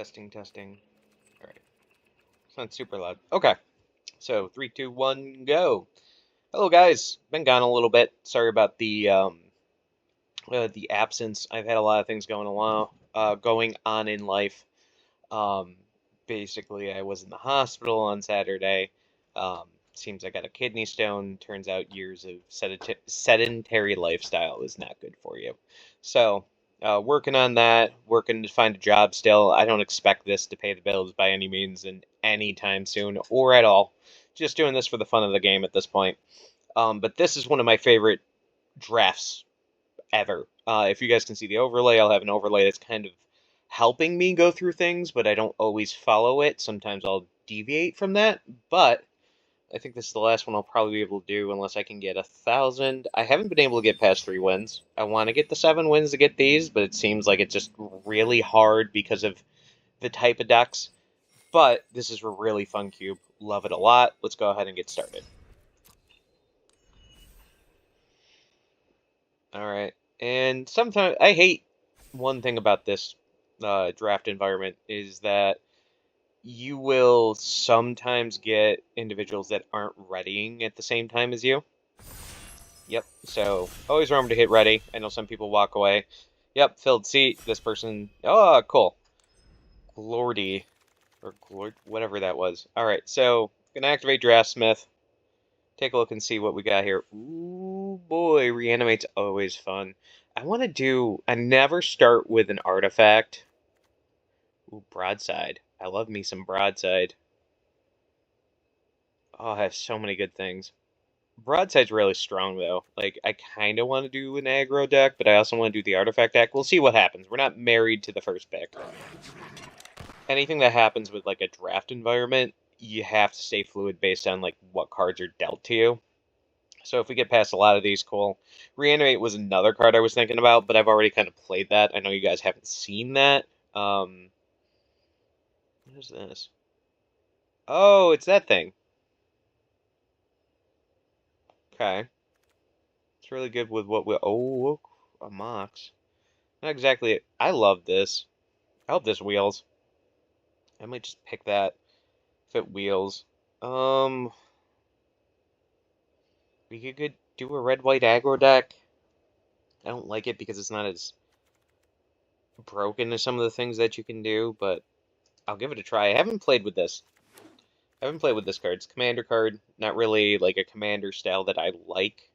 Testing, testing. All right. It's not super loud. Okay. So 3, 2, 1, go. Hello, guys. Been gone a little bit. Sorry about the absence. I've had a lot of things going on in life. Um, Basically, I was in the hospital on Saturday. Um, Seems I got a kidney stone. Turns out years of sedentary lifestyle is not good for you. So, working on that, working to find a job still. I don't expect this to pay the bills by any means and anytime soon or at all. Just doing this for the fun of the game at this point. But this is one of my favorite drafts ever. If you guys can see the overlay, I'll have an overlay that's kind of helping me go through things, but I don't always follow it. Sometimes I'll deviate from that, but I think this is the last one I'll probably be able to do unless I can get 1,000. I haven't been able to get past 3 wins. I want to get the 7 wins to get these, but it seems like it's just really hard because of the type of decks. But this is a really fun cube. Love it a lot. Let's go ahead and get started. All right. And sometimes I hate one thing about this draft environment is that you will sometimes get individuals that aren't readying at the same time as you. Yep. So always remember to hit ready. I know some people walk away. Yep, filled seat. This person. Oh, cool. Glordy. Or Glord, whatever that was. All right. So gonna activate Draftsmith. Take a look and see what we got here. Ooh, boy, reanimate's always fun. I never start with an artifact. Ooh, broadside. I love me some broadside. Oh, I have so many good things. Broadside's really strong, though. Like, I kind of want to do an aggro deck, but I also want to do the artifact deck. We'll see what happens. We're not married to the first pick. Anything that happens with, like, a draft environment, you have to stay fluid based on, like, what cards are dealt to you. So if we get past a lot of these, cool. Reanimate was another card I was thinking about, but I've already kind of played that. I know you guys haven't seen that. What is this? Oh, it's that thing. Okay. It's really good with what we... Oh, a Mox. Not exactly... I love this. I hope this wheels. I might just pick that if it wheels. We could do a red-white aggro deck. I don't like it because it's not as broken as some of the things that you can do, but I'll give it a try. I haven't played with this. I haven't played with this card. It's a commander card. Not really like a commander style that I like.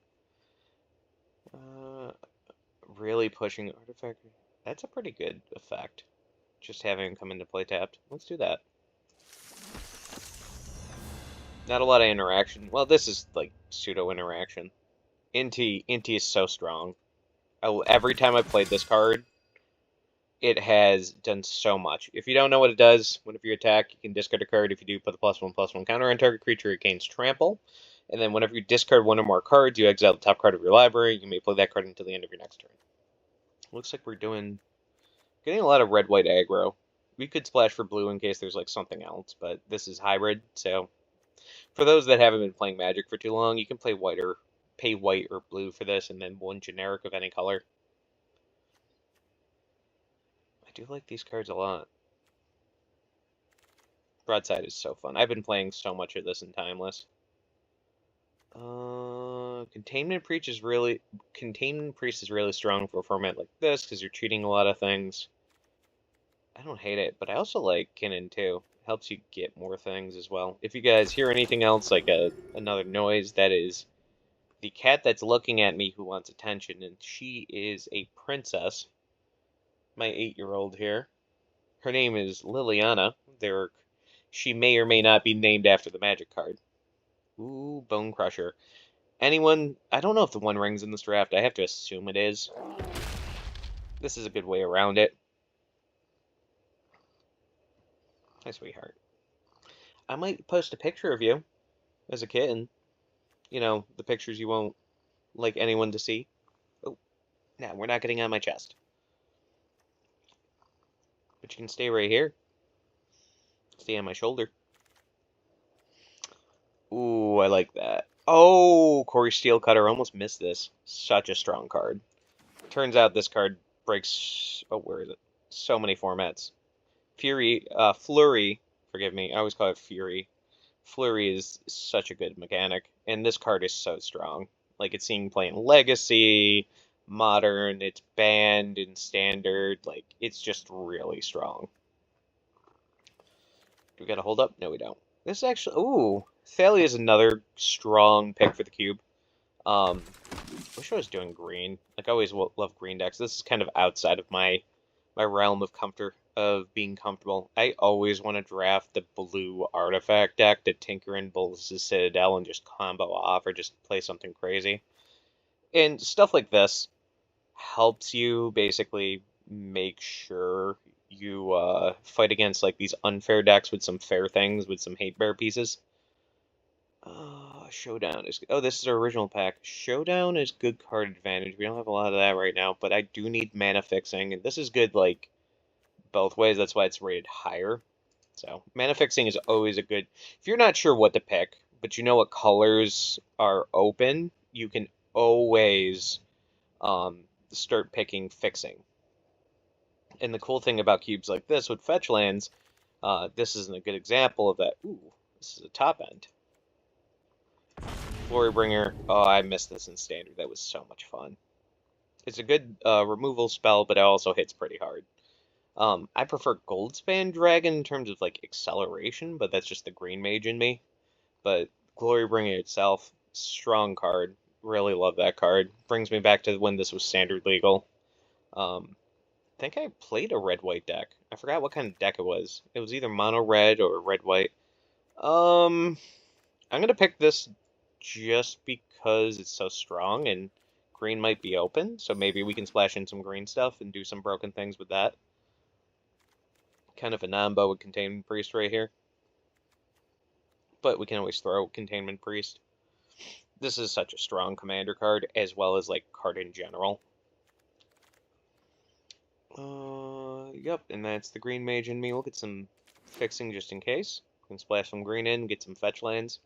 Uh, really pushing artifact. That's a pretty good effect. Just having him come into play tapped. Let's do that. Not a lot of interaction. Well, this is like pseudo interaction. Inti is so strong. Every time I played this card, it has done so much. If you don't know what it does, whenever you attack, you can discard a card. If you do, put the +1/+1 counter on target creature, it gains trample. And then whenever you discard one or more cards, you exile the top card of your library. You may play that card until the end of your next turn. Looks like we're getting a lot of red-white aggro. We could splash for blue in case there's like something else, but this is hybrid, so for those that haven't been playing Magic for too long, you can pay white or blue for this, and then one generic of any color. I do like these cards a lot. Broadside is so fun. I've been playing so much of this in Timeless. Containment Priest is really strong for a format like this because you're cheating a lot of things. I don't hate it, but I also like Kinnan too. Helps you get more things as well. If you guys hear anything else, like another noise, that is the cat that's looking at me who wants attention, and she is a princess. My 8-year-old here. Her name is Liliana. She may or may not be named after the Magic card. Ooh, Bone Crusher. Anyone... I don't know if the One Ring's in this draft. I have to assume it is. This is a good way around it. Hi, sweetheart. I might post a picture of you as a kitten. You know, the pictures you won't like anyone to see. Oh, nah, we're not getting on my chest. But you can stay right here. Stay on my shoulder. Ooh, I like that. Oh, Corey Steelcutter. Almost missed this. Such a strong card. Turns out this card breaks... Oh, where is it? So many formats. Flurry, forgive me, I always call it Fury. Flurry is such a good mechanic, and this card is so strong. Like, it's seen playing Legacy, Modern, it's banned in Standard, like, it's just really strong. Do we got to hold up? No, we don't. This is actually, ooh, Thalia is another strong pick for the cube. Wish I was doing green. Like, I always love green decks. This is kind of outside of my realm of being comfortable. I always want to draft the blue artifact deck to tinker in Bulls' Citadel and just combo off or just play something crazy. And stuff like this helps you basically make sure you fight against like these unfair decks with some fair things, with some hate bear pieces. Showdown is... Oh, this is our original pack. Showdown is good card advantage. We don't have a lot of that right now, but I do need mana fixing, and this is good, like, both ways. That's why it's rated higher. So, mana fixing is always a good... If you're not sure what to pick, but you know what colors are open, you can always start picking fixing. And the cool thing about cubes like this with fetch lands, this isn't a good example of that. Ooh, this is a top end. Glorybringer. Oh, I missed this in Standard. That was so much fun. It's a good removal spell, but it also hits pretty hard. I prefer Goldspan Dragon in terms of like acceleration, but that's just the green mage in me. But Glorybringer itself, strong card. Really love that card. Brings me back to when this was Standard legal. I think I played a red-white deck. I forgot what kind of deck it was. It was either mono-red or red-white. I'm gonna pick this just because it's so strong and green might be open, so maybe we can splash in some green stuff and do some broken things with that. Kind of a Nambo with Containment Priest right here. But we can always throw Containment Priest. This is such a strong commander card, as well as, like, card in general. Yep, and that's the green mage in me. We'll get some fixing just in case. We can splash some green in, get some fetch lands.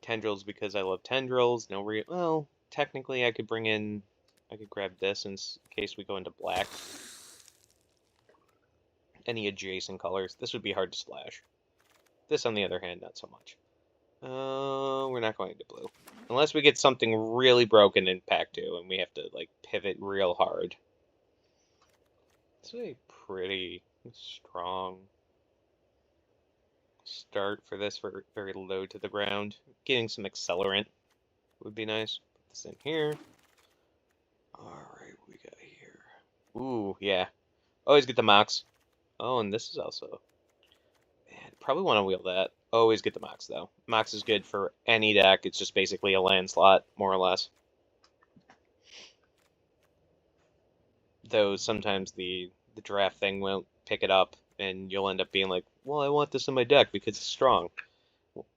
Tendrils because I love tendrils. Well, technically I could grab this in case we go into black. Any adjacent colors. This would be hard to splash. This, on the other hand, not so much. We're not going to blue. Unless we get something really broken in pack 2 and we have to, like, pivot real hard. It's a pretty strong start for this, for very low to the ground. Getting some accelerant would be nice. Put this in here. Alright, what we got here? Ooh, yeah. Always get the Mox. Oh, and this is also... Man, probably want to wheel that. Always get the Mox, though. Mox is good for any deck. It's just basically a land slot, more or less. Though sometimes the draft thing won't pick it up, and you'll end up being like, well, I want this in my deck because it's strong.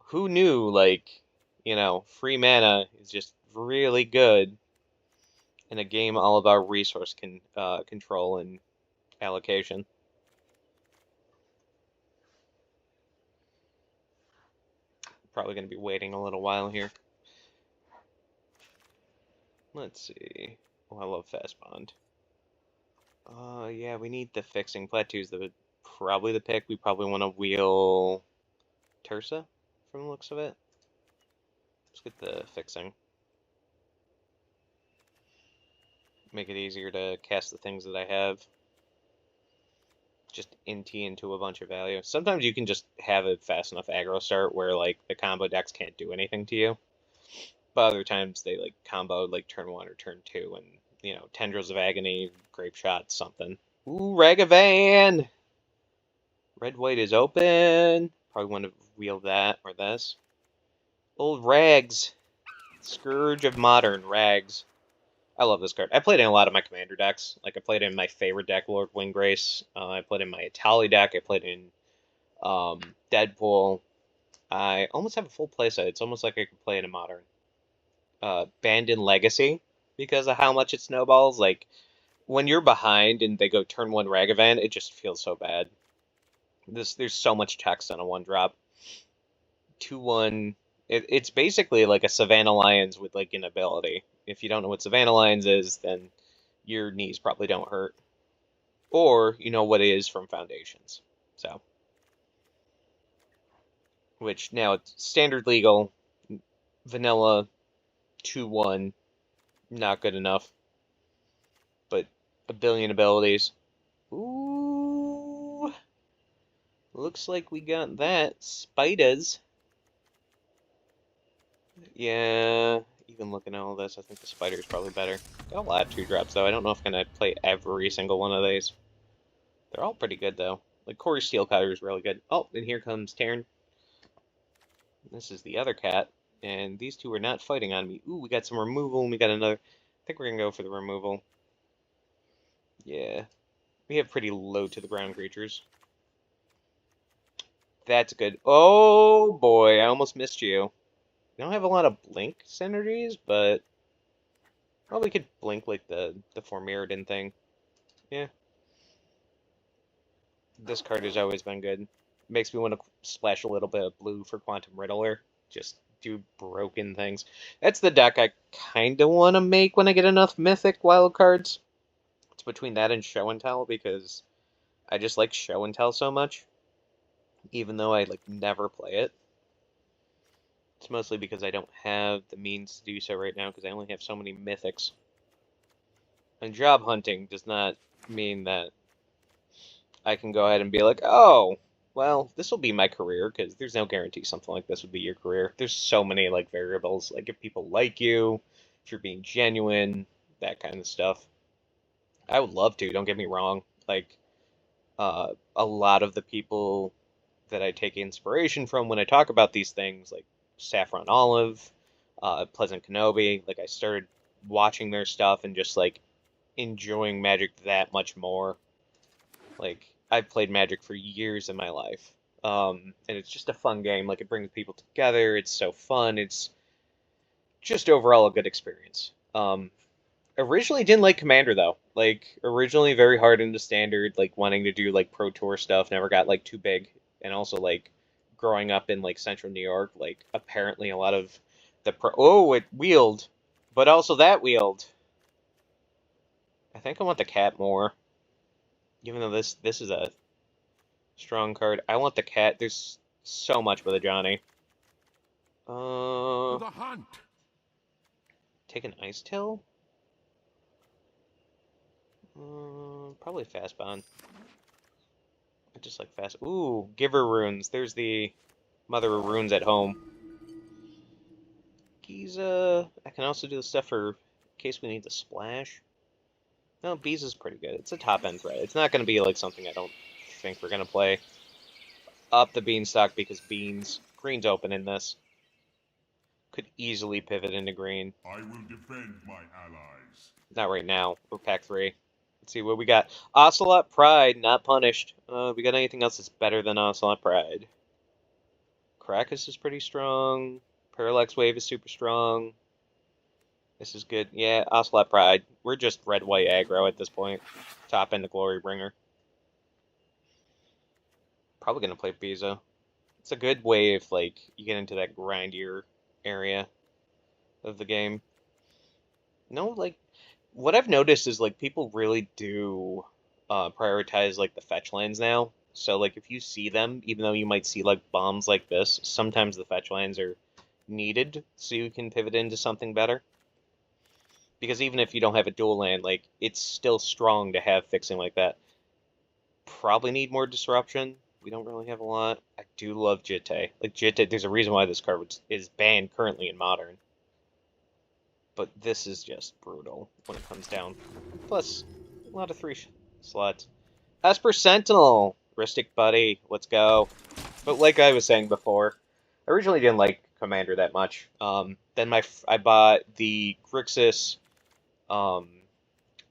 Who knew, like, you know, free mana is just really good in a game all about resource control and allocation. Probably going to be waiting a little while here. Let's see. Oh, I love Fast Bond. Yeah, we need the fixing. Plateau's probably the pick. We probably want to wheel Tersa from the looks of it. Let's get the fixing. Make it easier to cast the things that I have. Just into a bunch of value. Sometimes you can just have a fast enough aggro start where like the combo decks can't do anything to you. But other times they like combo like turn 1 or turn 2 and you know, Tendrils of Agony, Grape Shot, something. Ooh, Ragavan! Red-white is open. Probably want to wheel that or this. Old Rags. Scourge of Modern, Rags. I love this card. I played in a lot of my commander decks. Like, I played in my favorite deck, Lord Winggrace. I played in my Etali deck. I played in Deadpool. I almost have a full playset. It's almost like I could play in a Modern. Banned in Legacy because of how much it snowballs. Like, when you're behind and they go turn 1 Ragavan, it just feels so bad. There's so much text on a 1-drop. 2/1. It's basically like a Savannah Lions with like an ability. If you don't know what Savannah Lions is, then your knees probably don't hurt. Or you know what it is from foundations. So, which now it's standard legal, vanilla 2-1, not good enough, but a billion abilities. Ooh, looks like we got that. Spiders. Yeah, even looking at all this, I think the spider is probably better. Got a lot of 2-drops, though. I don't know if I'm going to play every single one of these. They're all pretty good, though. Like, Corey Steelcutter is really good. Oh, and here comes Taryn. This is the other cat, and these two are not fighting on me. Ooh, we got some removal, and we got another. I think we're going to go for the removal. Yeah. We have pretty low to the ground creatures. That's good. Oh, boy, I almost missed you. We don't have a lot of blink synergies, but probably could blink like the Formiridan thing. Yeah. This card has always been good. Makes me want to splash a little bit of blue for Quantum Riddler. Just do broken things. That's the deck I kind of want to make when I get enough Mythic wild cards. It's between that and Show and Tell because I just like Show and Tell so much. Even though I like never play it. It's mostly because I don't have the means to do so right now because I only have so many Mythics. And job hunting does not mean that I can go ahead and be like, oh, well, this will be my career, because there's no guarantee something like this would be your career. There's so many, like, variables, like if people like you, if you're being genuine, that kind of stuff. I would love to, don't get me wrong. Like, a lot of the people that I take inspiration from when I talk about these things, like Saffron Olive, Pleasant Kenobi, like, I started watching their stuff and just, like, enjoying Magic that much more. Like, I've played Magic for years in my life. And it's just a fun game. Like, it brings people together. It's so fun. It's just overall a good experience. Originally didn't like Commander, though. Like, originally very hard into Standard, like, wanting to do, like, Pro Tour stuff. Never got, like, too big. And also, like, growing up in, like, Central New York, like, apparently a lot of the pro... Oh, it wheeled. But also that wheeled. I think I want the cat more. Even though this is a strong card. I want the cat. There's so much with a Johnny. To the hunt. Take an Ice Tail? Probably Fast Bond. I just like Fast. Ooh, Giver Runes. There's the Mother of Runes at home. Giza. I can also do the stuff for in case we need to splash. No, Bees is pretty good. It's a top end threat. It's not going to be like something I don't think we're going to play. Up the Beanstalk because Beans. Green's open in this. Could easily pivot into green. I will defend my allies. Not right now. We're pack 3. Let's see what we got. Ocelot Pride, not punished. We got anything else that's better than Ocelot Pride? Caracas is pretty strong. Parallax Wave is super strong. This is good. Yeah, Ocelot Pride. We're just red-white aggro at this point. Top end of Glorybringer. Probably gonna play Biza. It's a good way if, like, you get into that grindier area of the game. No, like, what I've noticed is, like, people really do prioritize, like, the fetch lands now. So, like, if you see them, even though you might see, like, bombs like this, sometimes the fetch lands are needed so you can pivot into something better. Because even if you don't have a dual land, like, it's still strong to have fixing like that. Probably need more disruption. We don't really have a lot. I do love Jitte. Like, Jitte, there's a reason why this card is banned currently in Modern. But this is just brutal when it comes down. Plus, a lot of 3 slots. Esper Sentinel! Ristic Buddy, let's go. But like I was saying before, I originally didn't like Commander that much. Then I bought the Grixis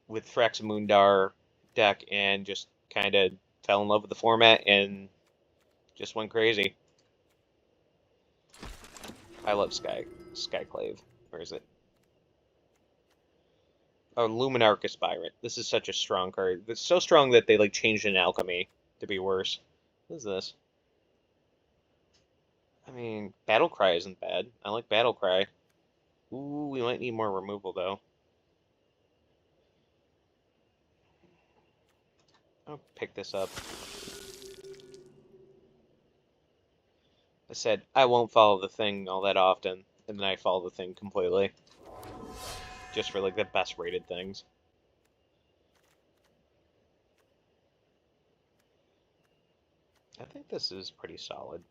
with Thraxamundar deck and just kind of fell in love with the format and just went crazy. I love Skyclave. Where is it? Oh, Luminarch Aspirant. This is such a strong card. It's so strong that they like changed an alchemy to be worse. What is this? I mean, Battlecry isn't bad. I like Battlecry. Ooh, we might need more removal though. I'll pick this up. I said I won't follow the thing all that often, and then I follow the thing completely. Just for like the best rated things. I think this is pretty solid.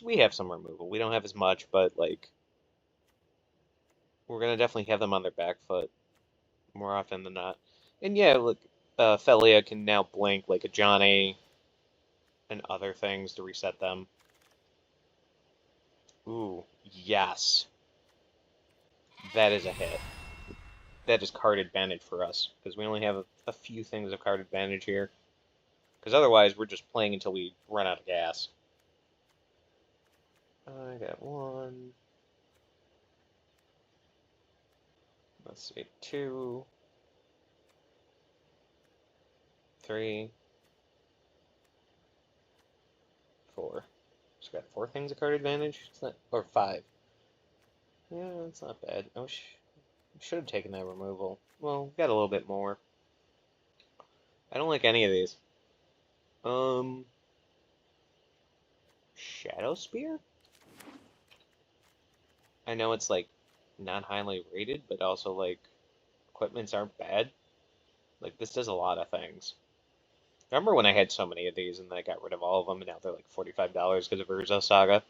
We have some removal. We don't have as much, but like we're gonna definitely have them on their back foot more often than not. And yeah, look, Felia can now blink like a Johnny and other things to reset them. Ooh, yes. That is a hit. That is card advantage for us, because we only have a few things of card advantage here. Because otherwise, we're just playing until we run out of gas. I got one. Let's see, 2, 3, 4. Just got 4 things of card advantage. It's not, or 5. Yeah, that's not bad. I should have taken that removal. Well, got a little bit more. I don't like any of these. Shadow Spear? I know it's like not highly rated, but also like equipments aren't bad. Like this does a lot of things. Remember when I had so many of these and then I got rid of all of them and now they're like $45 because of Urza Saga?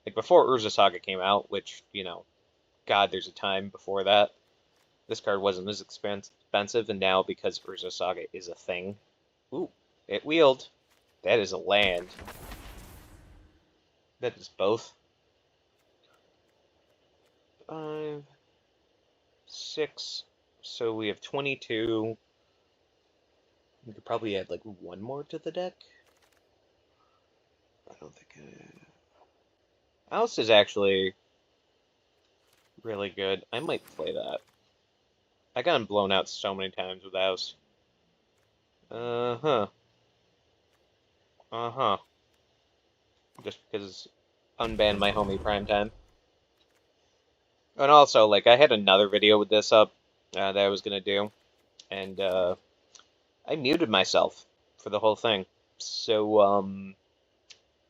Like before Urza Saga came out, which, you know, God, there's a time before that. This card wasn't as expensive, and now because Urza Saga is a thing. Ooh, it wheeled. That is a land. That is both. 5, 6. So we have 22. We could probably add like one more to the deck. I don't think. Oust is actually really good. I might play that. I got him blown out so many times with Oust. Uh-huh. Uh-huh. Just because unban my homie Primetime. And also, like, I had another video with this up that I was going to do. And, I muted myself for the whole thing. So,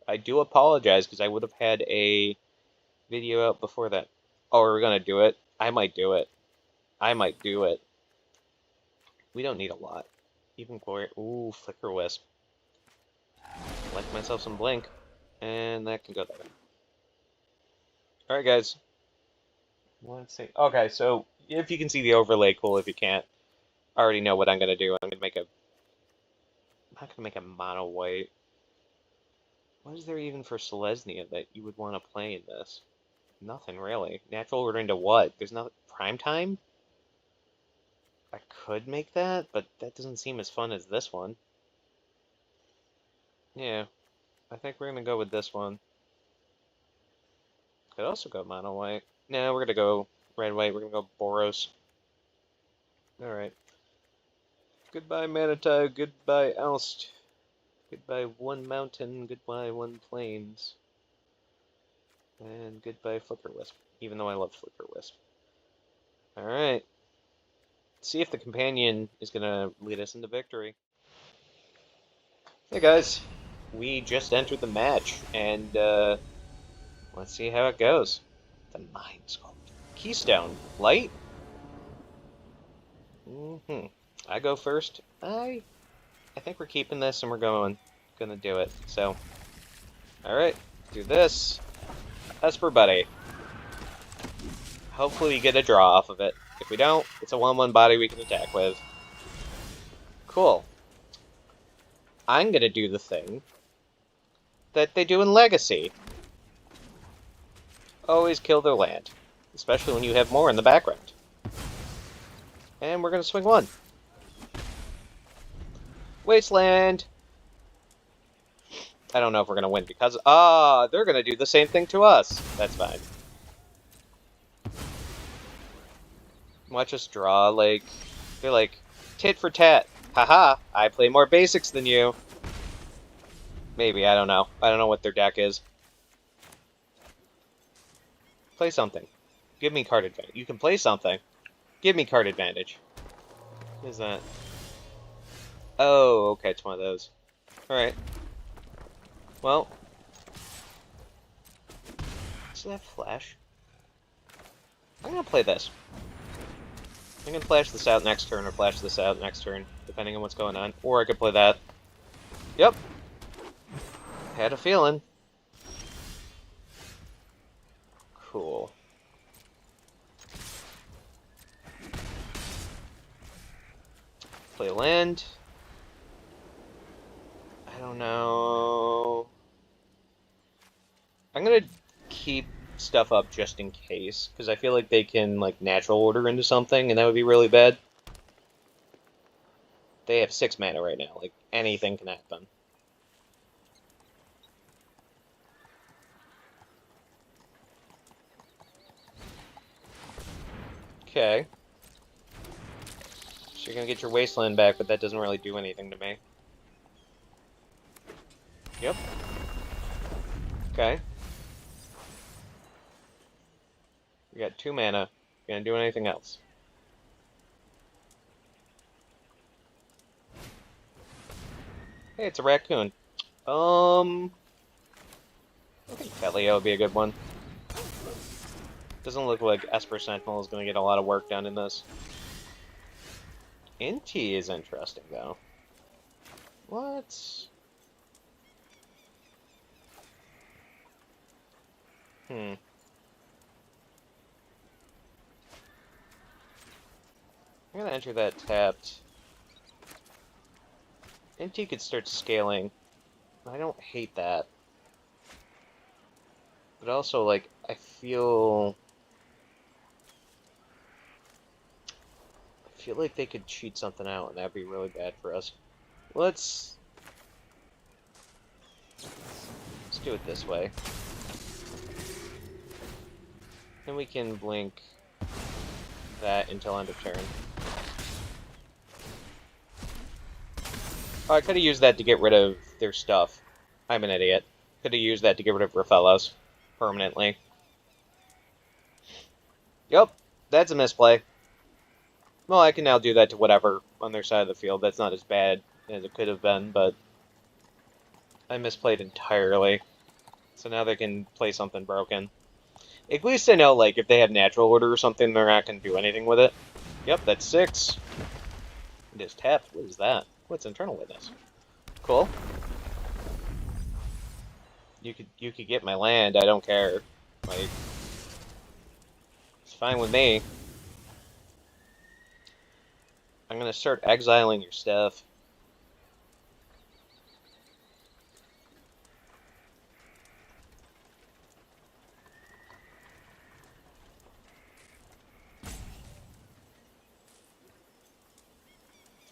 I do apologize because I would have had a video out before that. Oh, we're going to do it? I might do it. I might do it. We don't need a lot. Even Glory. Ooh, Flicker Wisp. Like myself some Blink. And that can go there. Alright, guys. Let's see. Okay, so if you can see the overlay, cool. If you can't, I already know what I'm gonna do. I'm not gonna make a mono white. What is there even for Selesnya that you would want to play in this? Nothing really. Natural order into what? There's no prime time? I could make that, but that doesn't seem as fun as this one. Yeah, I think we're gonna go with this one. Could also go mono white. No, we're gonna go red white. We're gonna go Boros. Alright. Goodbye, Manita. Goodbye, Oust. Goodbye, one mountain. Goodbye, one plains. And goodbye, Flicker Wisp. Even though I love Flicker Wisp. Alright. See if the companion is gonna lead us into victory. Hey guys. We just entered the match, and let's see how it goes. The Mind Sculptor. Keystone. Light? I go first. I think we're keeping this and we're gonna do it. So, alright, do this. Esper Buddy. Hopefully we get a draw off of it. If we don't, it's a 1/1 body we can attack with. Cool. I'm gonna do the thing that they do in Legacy. Always kill their land. Especially when you have more in the background. And we're gonna swing 1. Wasteland! I don't know if we're gonna win because... they're gonna do the same thing to us. That's fine. Watch us draw, like... They're like, tit for tat. Haha, I play more basics than you. Maybe, I don't know. I don't know what their deck is. Play something. Give me card advantage. You can play something. Give me card advantage. What is that? Oh, okay, it's one of those. Alright. Well. Does that flash? I'm gonna play this. I'm gonna flash this out next turn, or flash this out next turn, depending on what's going on. Or I could play that. Yep. Had a feeling. Cool. Play land. I don't know. I'm gonna keep stuff up just in case, because I feel like they can like natural order into something, and that would be really bad. They have 6 mana right now. Like anything can happen. Okay. So you're gonna get your wasteland back, but that doesn't really do anything to me. Yep. Okay. We got 2 mana. You gonna do anything else? Hey, it's a raccoon. I think Petlio would be a good one. Doesn't look like Esper Sentinel is gonna get a lot of work done in this. Inti is interesting though. What? I'm gonna enter that tapped. Inti could start scaling. I don't hate that. But also, like, I feel like they could cheat something out, and that'd be really bad for us. Let's do it this way. And we can blink that until end of turn. Oh, I could have used that to get rid of their stuff. I'm an idiot. Could have used that to get rid of Rafellos permanently. Yep, that's a misplay. Well, I can now do that to whatever on their side of the field. That's not as bad as it could have been, but I misplayed entirely. So now they can play something broken. At least I know, like, if they have natural order or something, they're not going to do anything with it. Yep, that's 6. It is tapped. What is that? What's internal witness? Cool. You could get my land. I don't care. Like, it's fine with me. I'm gonna start exiling your stuff.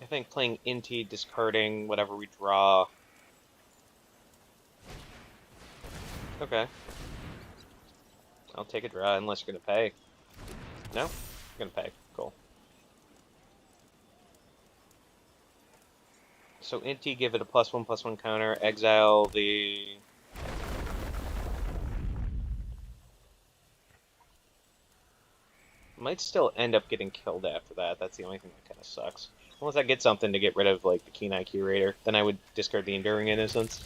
I think playing Inti, discarding whatever we draw. Okay. I'll take a draw unless you're gonna pay. No? You're gonna pay. Cool. So Inti, give it a +1/+1 counter, exile the... Might still end up getting killed after that. That's the only thing that kind of sucks. Unless I get something to get rid of, like, the Kenai Curator, then I would discard the Enduring Innocence.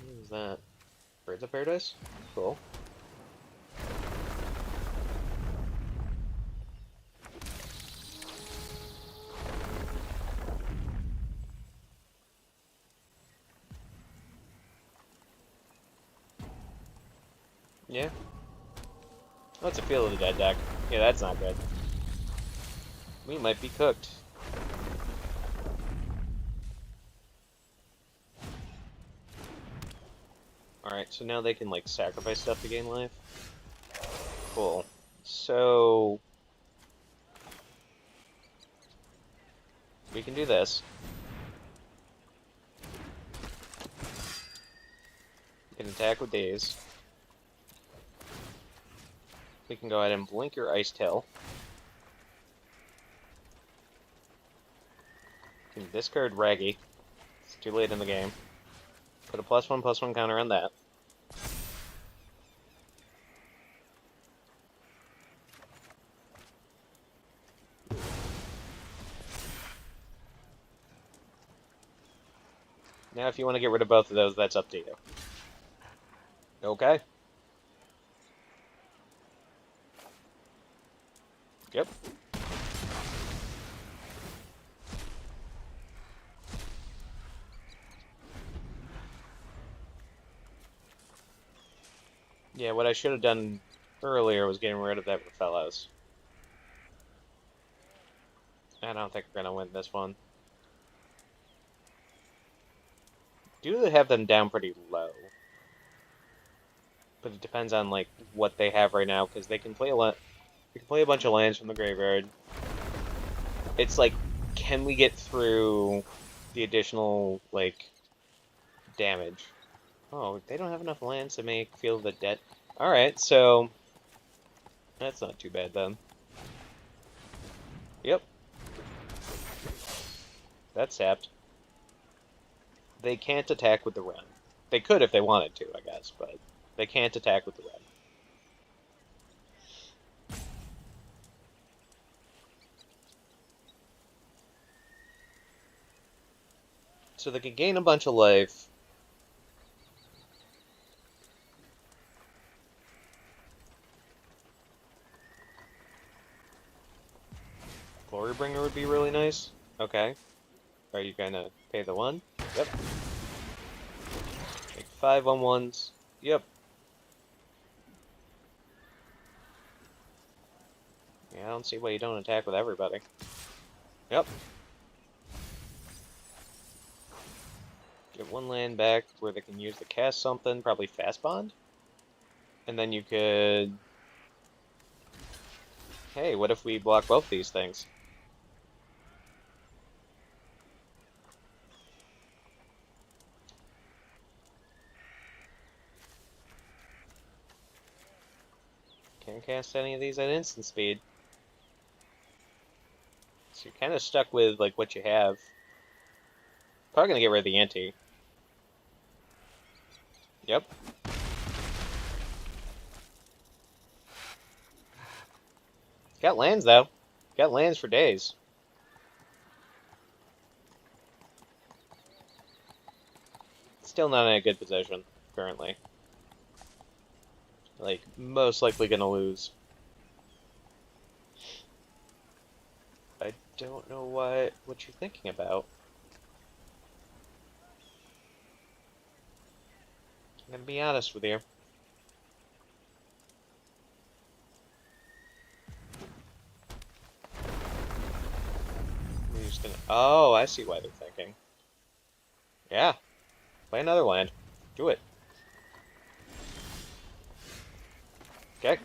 What is that? Birds of Paradise? Cool. Yeah. What's the feel of the dead deck? Yeah, that's not good. We might be cooked. Alright, so now they can, like, sacrifice stuff to gain life. Cool. So... we can do this. We can attack with these. We can go ahead and blink your Ice Tail. We can discard Raggy. It's too late in the game. Put a +1/+1 counter on that. Now, if you want to get rid of both of those, that's up to you. Okay. Yep. Yeah, what I should have done earlier was getting rid of that Fellows. I don't think we're gonna win this one. Do have them down pretty low, but it depends on like what they have right now because they can play a lot. They can play a bunch of lands from the graveyard. It's like, can we get through the additional like damage? Oh, they don't have enough lands to make Field of the Dead. All right, so that's not too bad then. Yep, that's sapped. They can't attack with the Ren. They could if they wanted to, I guess, but they can't attack with the Ren. So they can gain a bunch of life. Glorybringer would be really nice. Okay. Are you gonna pay the one? Yep. Make 5 on ones. Yep. Yeah, I don't see why you don't attack with everybody. Yep. Get one land back where they can use to cast something, probably Fast Bond. And then you could... Hey, what if we block both these things? Can't cast any of these at instant speed. So you're kind of stuck with like what you have. Probably gonna get rid of the ante. Yep. Got lands though. Got lands for days. Still not in a good position currently. Like, most likely gonna lose. I don't know what you're thinking about. I'm gonna be honest with you. We're just gonna... Oh, I see why they're thinking. Yeah. Play another land. Do it. Okay.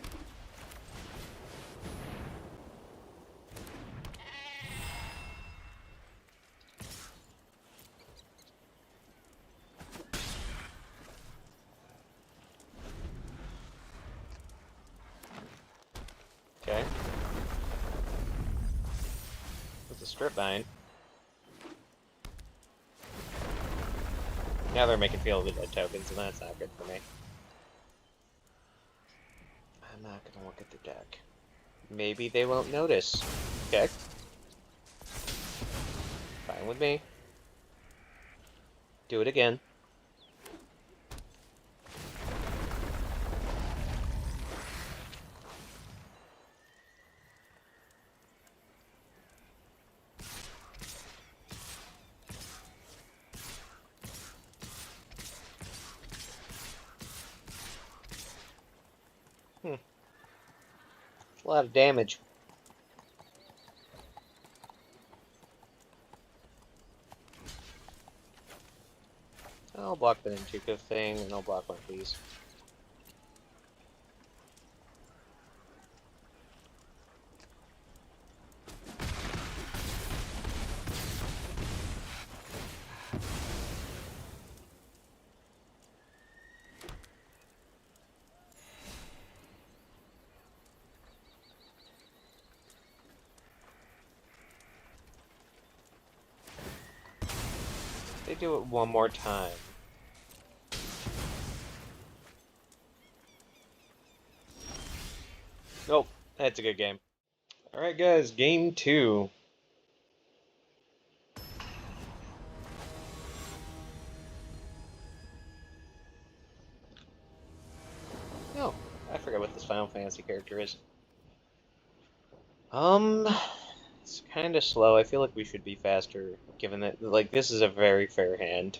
Okay. With the strip mine. Now they're making Field of the Dead tokens, and that's not good for me. I'm not gonna look at the deck. Maybe they won't notice. Okay. Fine with me. Do it again. A lot of damage. I'll block the Ninjuka thing, and I'll block one of these. They do it one more time. Nope, that's a good game. Alright guys, game 2. forget what this Final Fantasy character is. It's kind of slow. I feel like we should be faster, given that, like, this is a very fair hand.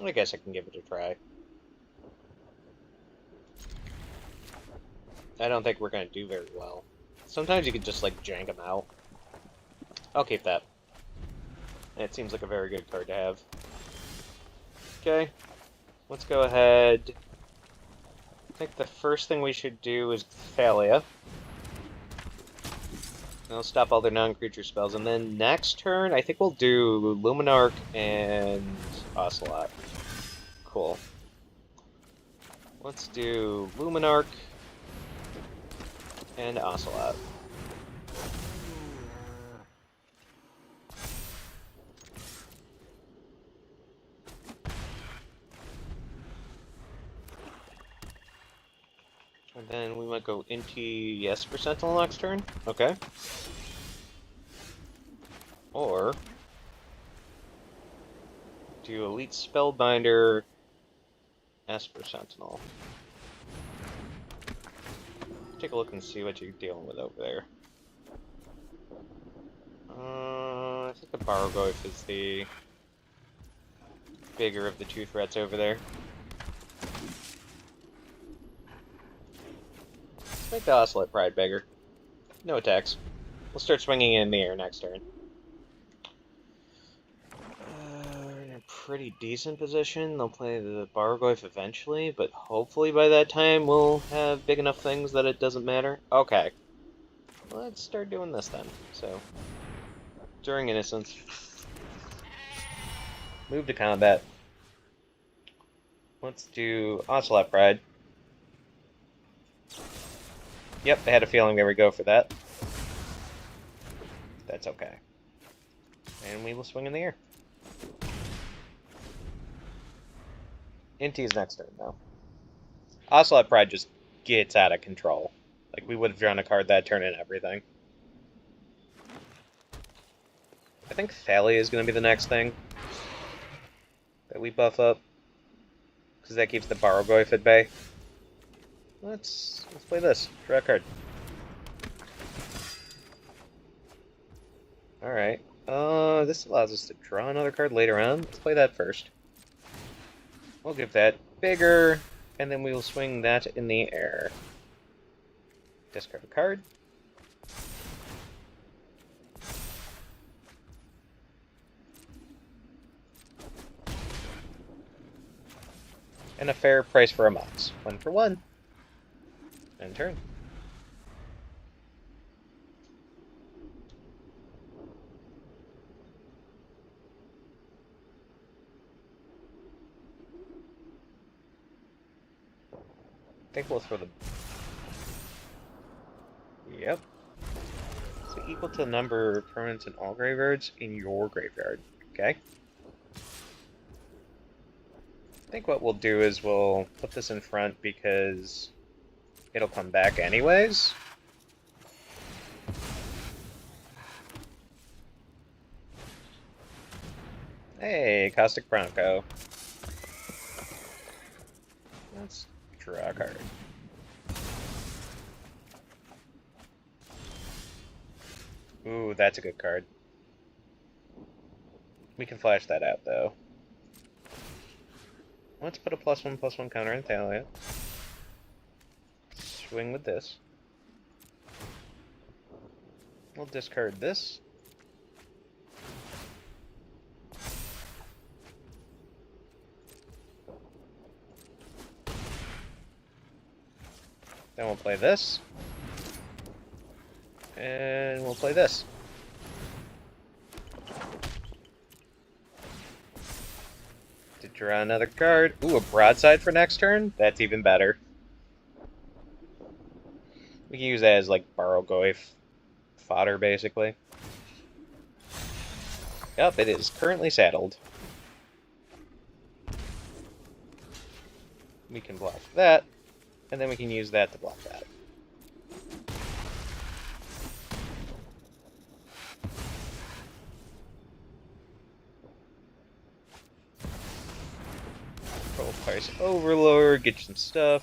I guess I can give it a try. I don't think we're gonna do very well. Sometimes you can just, like, jank them out. I'll keep that. It seems like a very good card to have. Okay. Let's go ahead. I think the first thing we should do is Thalia. I'll stop all their non-creature spells, and then next turn, I think we'll do Luminarch and Ocelot. Cool. Let's do Luminarch and Ocelot. And then we might go into yes for Sentinel next turn. Okay. Or do Elite Spellbinder Esper Sentinel. Take a look and see what you're dealing with over there. I think the Bargoyf is the bigger of the two threats over there. Let's make the Ocelot Pride bigger. No attacks. We'll start swinging in the air next turn. We're in a pretty decent position. They'll play the Bargoyf eventually, but hopefully by that time we'll have big enough things that it doesn't matter. Okay. Let's start doing this then. So, during Innocence, move to combat. Let's do Ocelot Pride. Yep, I had a feeling they would go for that. That's okay. And we will swing in the air. Inti's next turn, though. Ocelot Pride just gets out of control. Like, we would have drawn a card that turn and everything. I think Thalia is going to be the next thing that we buff up. Because that keeps the Bargoyf at bay. Let's play this. Draw a card. Alright. This allows us to draw another card later on. Let's play that first. We'll give that bigger, and then we will swing that in the air. Discard a card. And a fair price for a Mox. 1 for 1. End turn. I think we'll throw the... Yep. So equal to the number of permanents in all graveyards in your graveyard. Okay. I think what we'll do is we'll put this in front because it'll come back anyways. Hey, Caustic Bronco. Let's draw a card. Ooh, that's a good card. We can flash that out, though. Let's put a +1/+1 counter in Thalia. Swing with this. We'll discard this. Then we'll play this. And we'll play this. To draw another card. Ooh, a broadside for next turn? That's even better. We can use that as, like, Bargoyf fodder, basically. Yep, it is currently saddled. We can block that, and then we can use that to block that. Price Overlord, get you some stuff.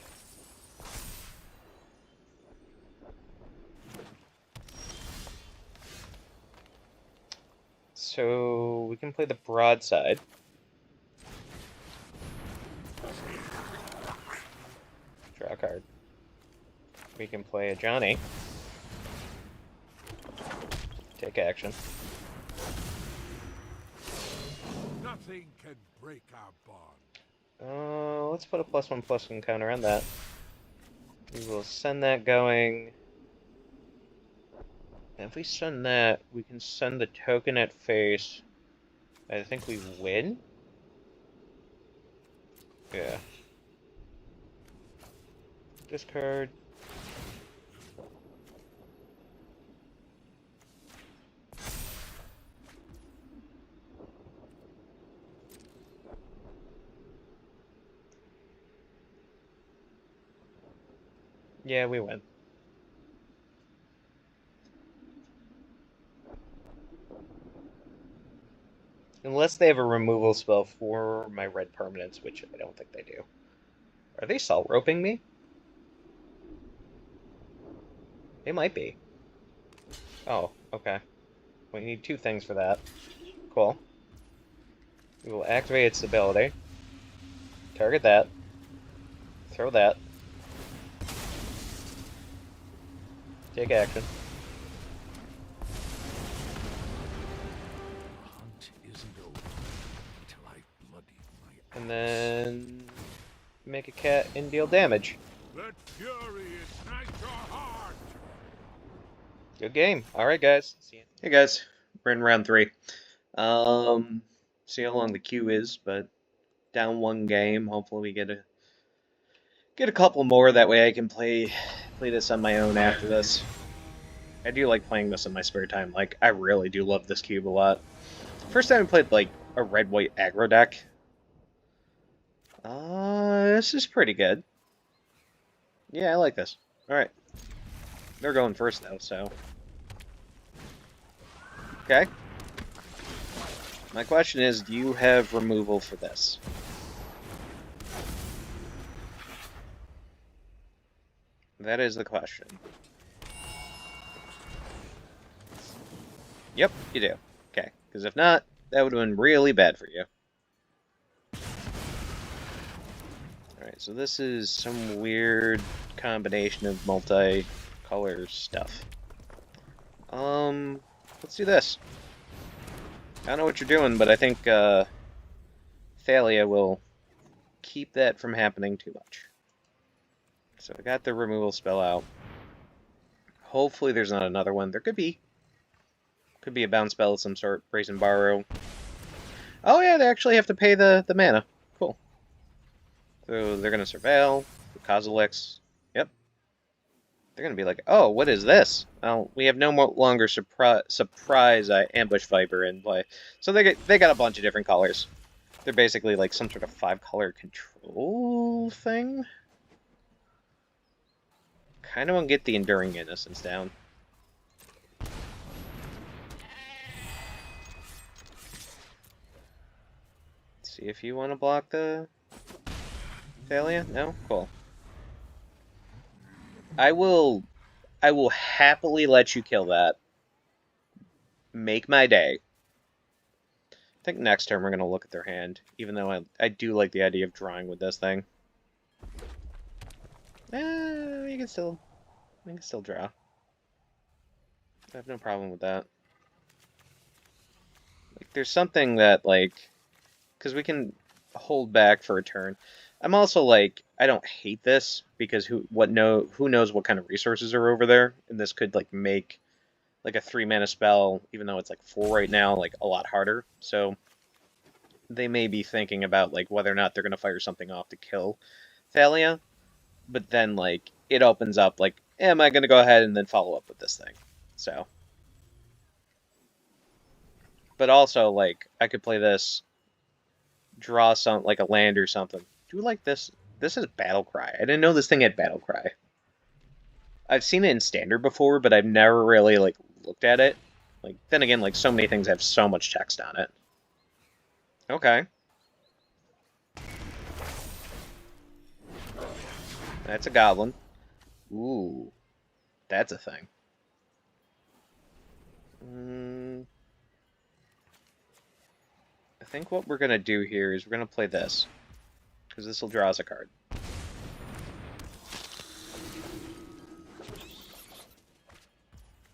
So we can play the broadside. Draw a card. We can play a Johnny. Take action. Nothing can break our bond. Let's put a +1/+1 counter on that. We will send that going. And if we send that, we can send the token at face. I think we win? Yeah. Discard. Yeah, we win. Unless they have a removal spell for my red permanents, which I don't think they do. Are they salt roping me? They might be. Oh, okay. We need 2 things for that. Cool. We will activate its ability. Target that. Throw that. Take action. The hunt isn't over until I've bloodied my And then make a cat and deal damage. Let fury ignite your heart! Good game. Alright, guys. See you. Hey, guys. We're in round 3. See how long the queue is, but down 1 game. Hopefully we get a couple more. That way I can play this on my own after this. I do like playing this in my spare time. Like, I really do love this cube a lot. First time I played, like, a red-white aggro deck. This is pretty good. Yeah, I like this. Alright. They're going first, though, so... Okay. My question is, do you have removal for this? That is the question. Yep, you do. Okay, because if not, that would have been really bad for you. Alright, so this is some weird combination of multi-color stuff. Let's do this. I don't know what you're doing, but I think Thalia will keep that from happening too much. So I got the removal spell out. Hopefully there's not another one. There could be. Could be a bounce spell of some sort. Brazen Borrow. Oh yeah, they actually have to pay the mana. Cool. So they're going to Surveil. Kozilek. Yep. They're going to be like, oh, what is this? Well, we have no longer surprise Ambush Viper in play. So they got a bunch of different colors. They're basically like some sort of 5-color control thing. Kind of want to get the Enduring Innocence down. See if you want to block the Thalia? No? Cool. I will happily let you kill that. Make my day. I think next turn we're going to look at their hand, even though I do like the idea of drawing with this thing. You can still draw. I have no problem with that. Like, there's something that, like, because we can hold back for a turn. I'm also like, I don't hate this because who knows what kind of resources are over there, and this could like make like a 3-mana spell, even though it's like 4 right now, like a lot harder. So they may be thinking about like whether or not they're gonna fire something off to kill Thalia, but then like it opens up like, am I gonna go ahead and then follow up with this thing? So, but also like I could play this, draw some like a land or something. Do like this. This is Battle Cry. I didn't know this thing had Battle Cry. I've seen it in Standard before, but I've never really like looked at it. Like then again, like so many things have so much text on it. Okay. That's a goblin. Ooh, that's a thing. think what we're gonna do here is we're gonna play this, because this will draw us a card.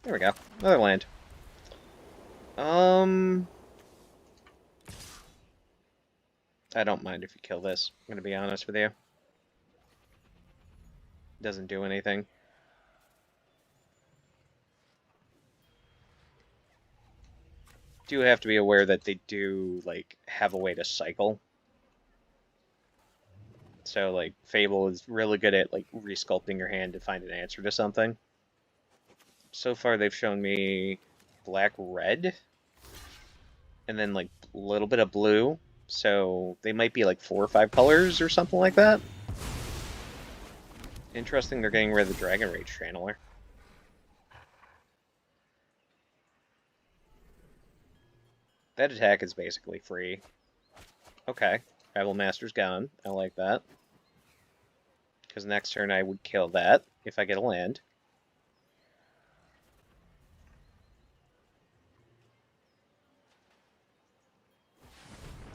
There we go. Another land. I don't mind if you kill this. I'm gonna be honest with you. Doesn't do anything. Do have to be aware that they do, like, have a way to cycle. So, like, Fable is really good at, like, resculpting your hand to find an answer to something. So far, they've shown me black-red, and then, like, a little bit of blue. So, they might be, like, 4 or 5 colors or something like that. Interesting they're getting rid of the Dragon Rage Channeler. That attack is basically free. Okay, Rebel Master's gone. I like that. Because next turn I would kill that if I get a land.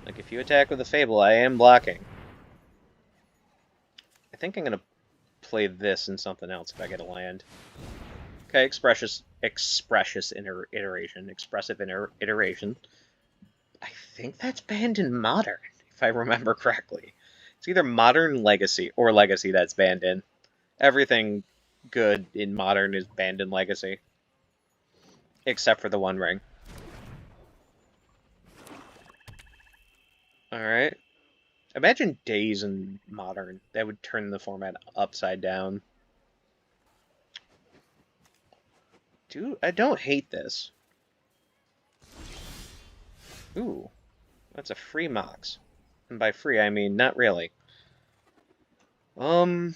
Like, if you attack with a Fable, I am blocking. I think I'm going to play this and something else if I get a land. Okay, expressive iteration. I think that's banned in Modern, if I remember correctly. It's either Modern, Legacy, or Legacy that's banned in. Everything good in Modern is banned in Legacy. Except for the One Ring. Alright. Imagine Days in Modern. That would turn the format upside down. Dude, I don't hate this. Ooh, that's a free Mox. And by free, I mean not really. Let's...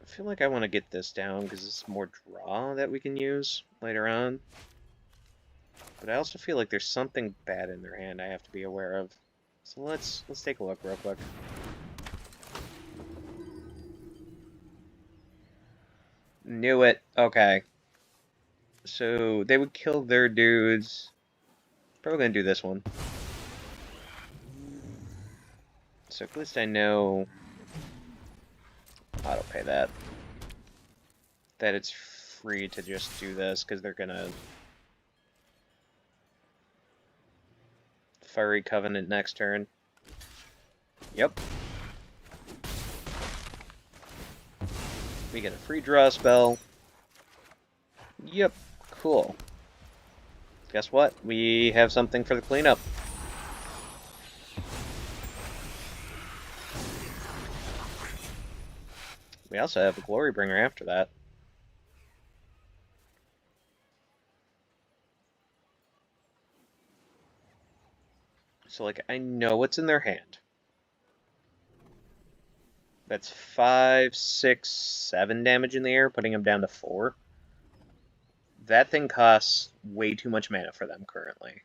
I feel like I want to get this down because it's more draw that we can use later on. But I also feel like there's something bad in their hand I have to be aware of. So let's take a look real quick. Knew it. Okay. So they would kill their dudes. Probably gonna do this one. So at least I know auto pay that. That it's free to just do this because they're gonna Fiery Covenant next turn. Yep. We get a free draw spell. Yep, cool. Guess what? We have something for the cleanup. We also have a Glorybringer after that. So, like, I know what's in their hand. That's 5, 6, 7 damage in the air, putting them down to 4. That thing costs way too much mana for them currently.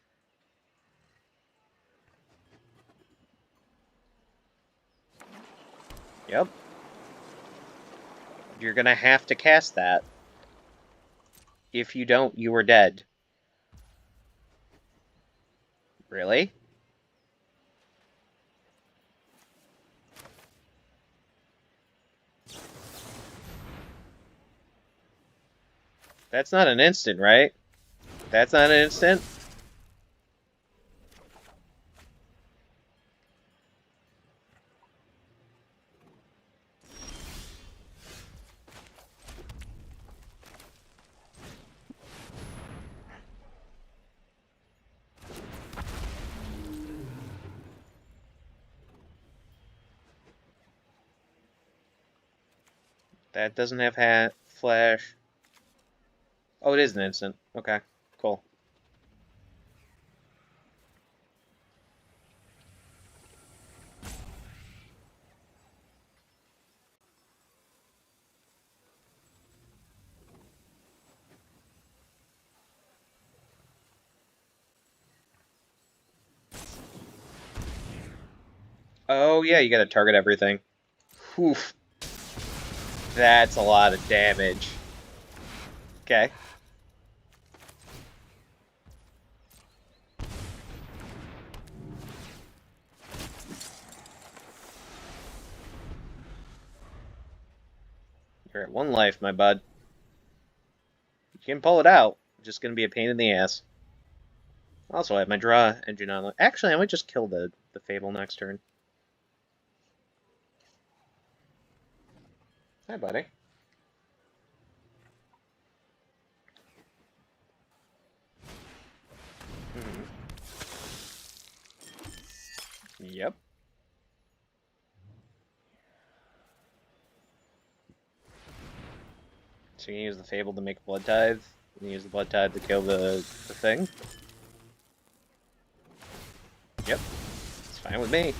Yep. You're gonna have to cast that. If you don't, you are dead. Really? That's not an instant, right? That's not an instant? That doesn't have hat, flash. Oh, it is an instant. Okay, cool. Oh, yeah, you gotta target everything. Oof. That's a lot of damage. Okay. You're at 1 life, my bud. You can pull it out. Just gonna be a pain in the ass. Also, I have my draw engine on. Actually, I might just kill the Fable next turn. Hi, buddy. Yep. So you can use the Fable to make Blood Tithe. You can use the Blood Tithe to kill the thing. Yep. It's fine with me.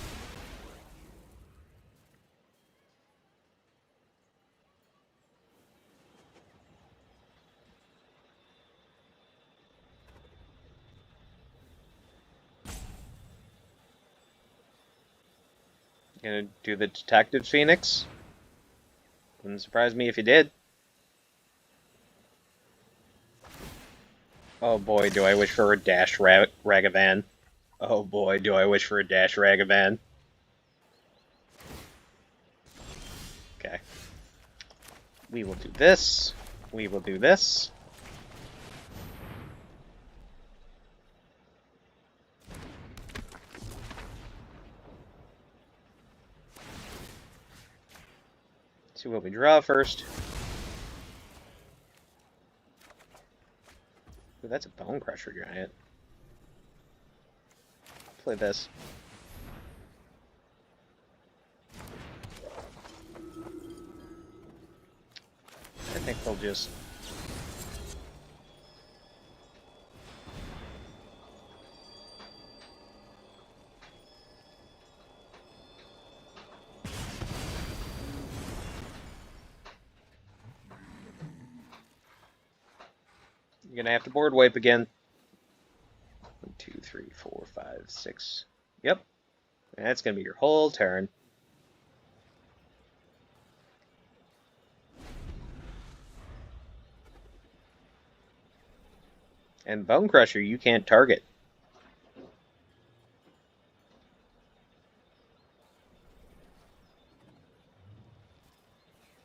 Gonna do the Detective Phoenix. Wouldn't surprise me if you did. Oh boy, do I wish for a dash Ragavan. Oh boy, do I wish for a dash Ragavan. Okay. We will do this. We will do this. See what we draw first. Ooh, that's a Bone Crusher Giant. Play this. I think they'll just... You're gonna have to board wipe again. 1, 2, 3, 4, 5, 6. Yep. That's gonna be your whole turn. And Bone Crusher, you can't target.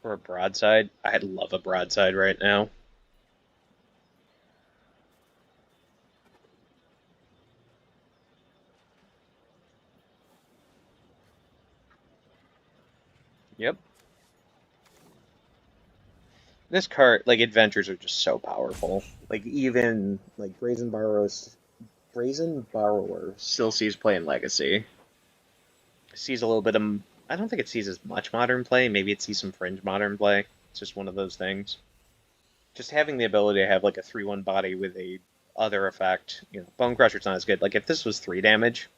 Or a Broadside. I'd love a Broadside right now. Yep. This card, like, adventures are just so powerful. Like, even, like, Brazen Borrower still sees play in Legacy. Sees a little bit of... I don't think it sees as much modern play. Maybe it sees some fringe modern play. It's just one of those things. Just having the ability to have, like, a 3/1 body with a other effect. You know, Bone Crusher's not as good. Like, if this was 3 damage,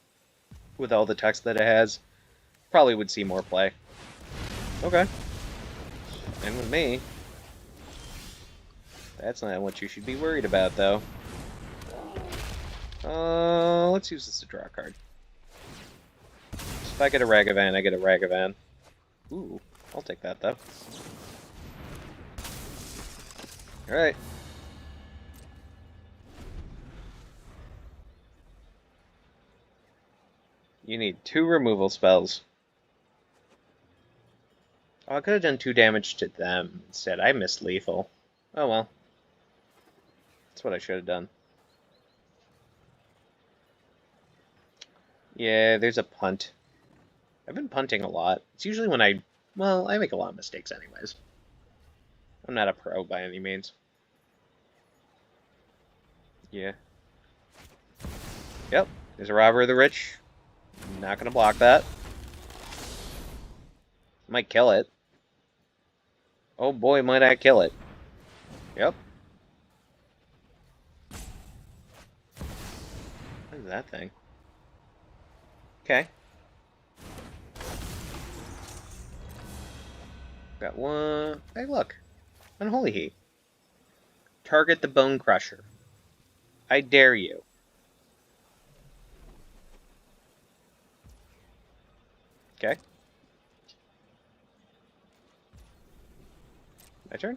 with all the text that it has, probably would see more play. Okay. And with me, that's not what you should be worried about, though. Let's use this to draw a card. So if I get a Ragavan, I get a Ragavan. Ooh, I'll take that, though. Alright. You need 2 removal spells. Oh, I could have done 2 damage to them instead. I missed lethal. Oh well. That's what I should have done. Yeah, there's a punt. I've been punting a lot. It's usually when I make a lot of mistakes anyways. I'm not a pro by any means. Yeah. Yep, there's a Robber of the Rich. Not gonna block that. Might kill it. Oh boy, might I kill it. Yep. What is that thing? Okay. Got one. Hey, look. Unholy Heat. Target the Bone Crusher. I dare you. Okay. My turn?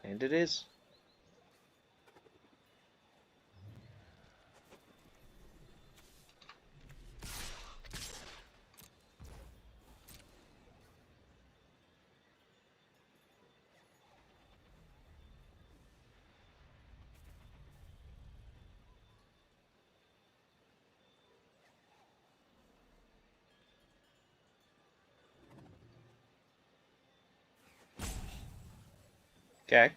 And it is. Okay.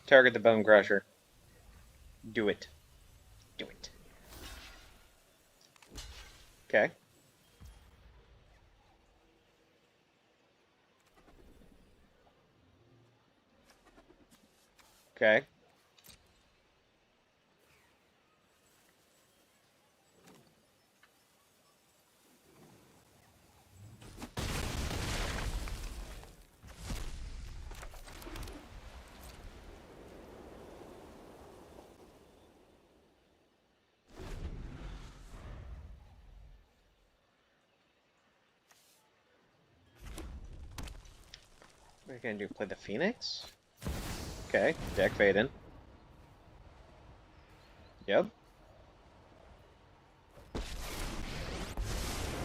Target the Bone Crusher. Do it. Do it. Okay. Okay. What are you gonna do? Play the Phoenix? Okay. Deck Vaden. Yep.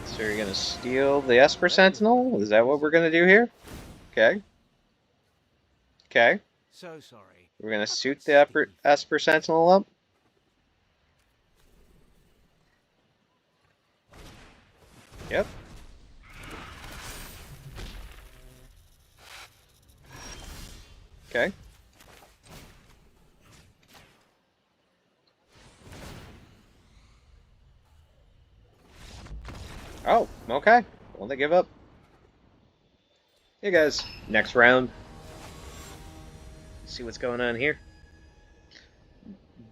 So you're gonna steal the Esper Sentinel? Is that what we're gonna do here? Okay. Okay. So sorry. We're gonna suit the Esper Sentinel up. Yep. Okay. Oh, okay. Well, they give up. Hey guys, next round. See what's going on here.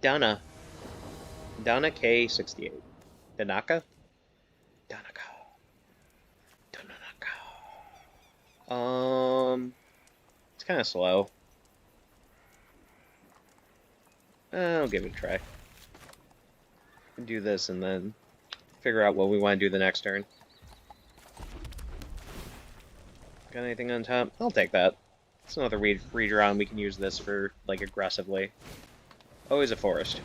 Donna K68. Danaka? Danaka. It's kind of slow. I'll give it a try. Do this and then figure out what we want to do the next turn. Got anything on top? I'll take that. It's another redraw, and we can use this for, like, aggressively. Always a forest.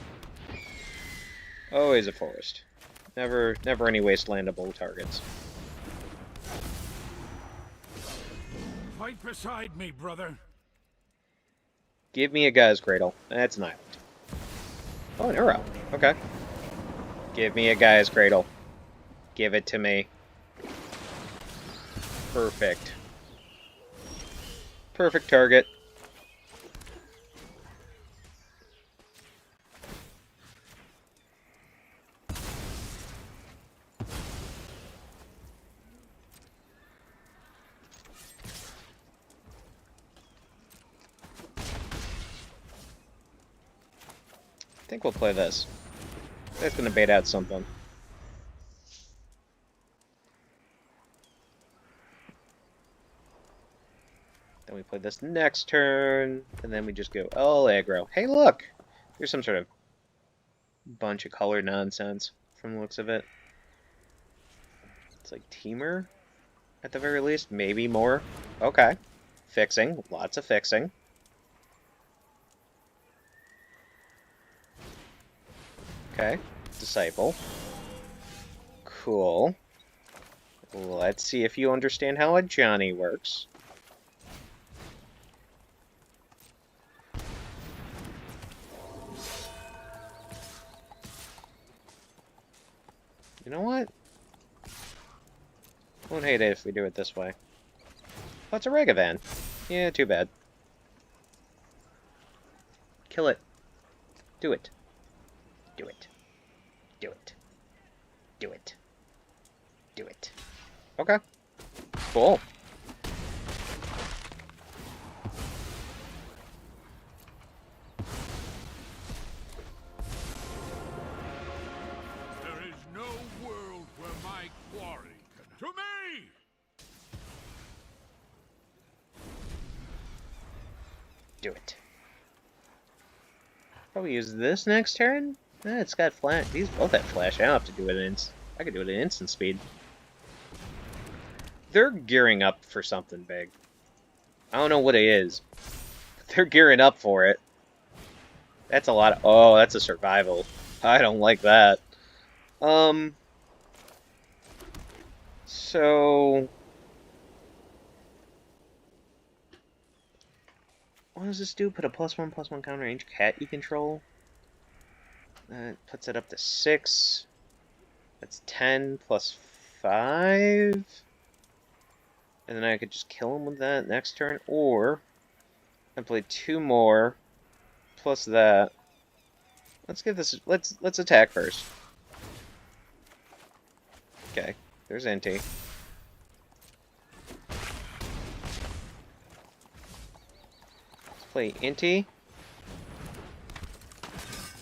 Always a forest. Never any wastelandable targets. Fight beside me, brother. Give me a Guy's Cradle. That's an island. Oh, an arrow. Okay. Give me a Guy's Cradle. Give it to me. Perfect. Perfect target. I think we'll play this. That's gonna bait out something. Then we play this next turn, and then we just go all aggro. Hey, look! There's some sort of bunch of color nonsense from the looks of it. It's like Teamer, at the very least. Maybe more. Okay. Fixing. Lots of fixing. Okay. Disciple. Cool. Let's see if you understand how a Johnny works. You know what? Won't hate it if we do it this way. Oh, it's a Ragavan. Yeah, too bad. Kill it. Do it. Do it. Do it. Do it. Do it. Okay. Cool. There is no world where my quarry can... To me! Do it. Probably use this next turn? It's got flash. These both have flash. I don't have to do it I could do it at instant speed. They're gearing up for something big. I don't know what it is. But they're gearing up for it. That's a lot of... Oh, that's a survival. I don't like that. So... What does this do? Put a +1/+1 counter range cat you control. That puts it up to 6. That's 10 plus 5. And then I could just kill him with that next turn. Or I play 2 more plus that. Let's give this... Let's attack first. Okay, there's Inti. Play Inti.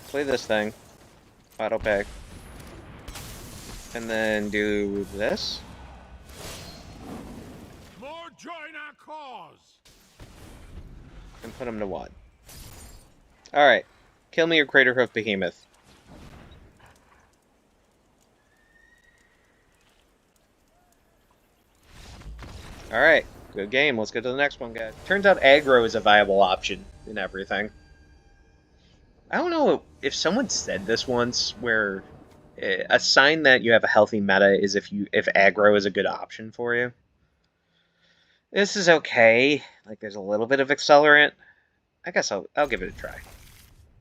Play this thing. Auto pack. And then do this. More join our cause. And put him to 1. Alright. Kill me your Craterhoof Behemoth. Alright. Good game. Let's go to the next one, guys. Turns out aggro is a viable option in everything. I don't know if someone said this once, where a sign that you have a healthy meta is if aggro is a good option for you. This is okay. Like, there's a little bit of accelerant. I guess I'll give it a try.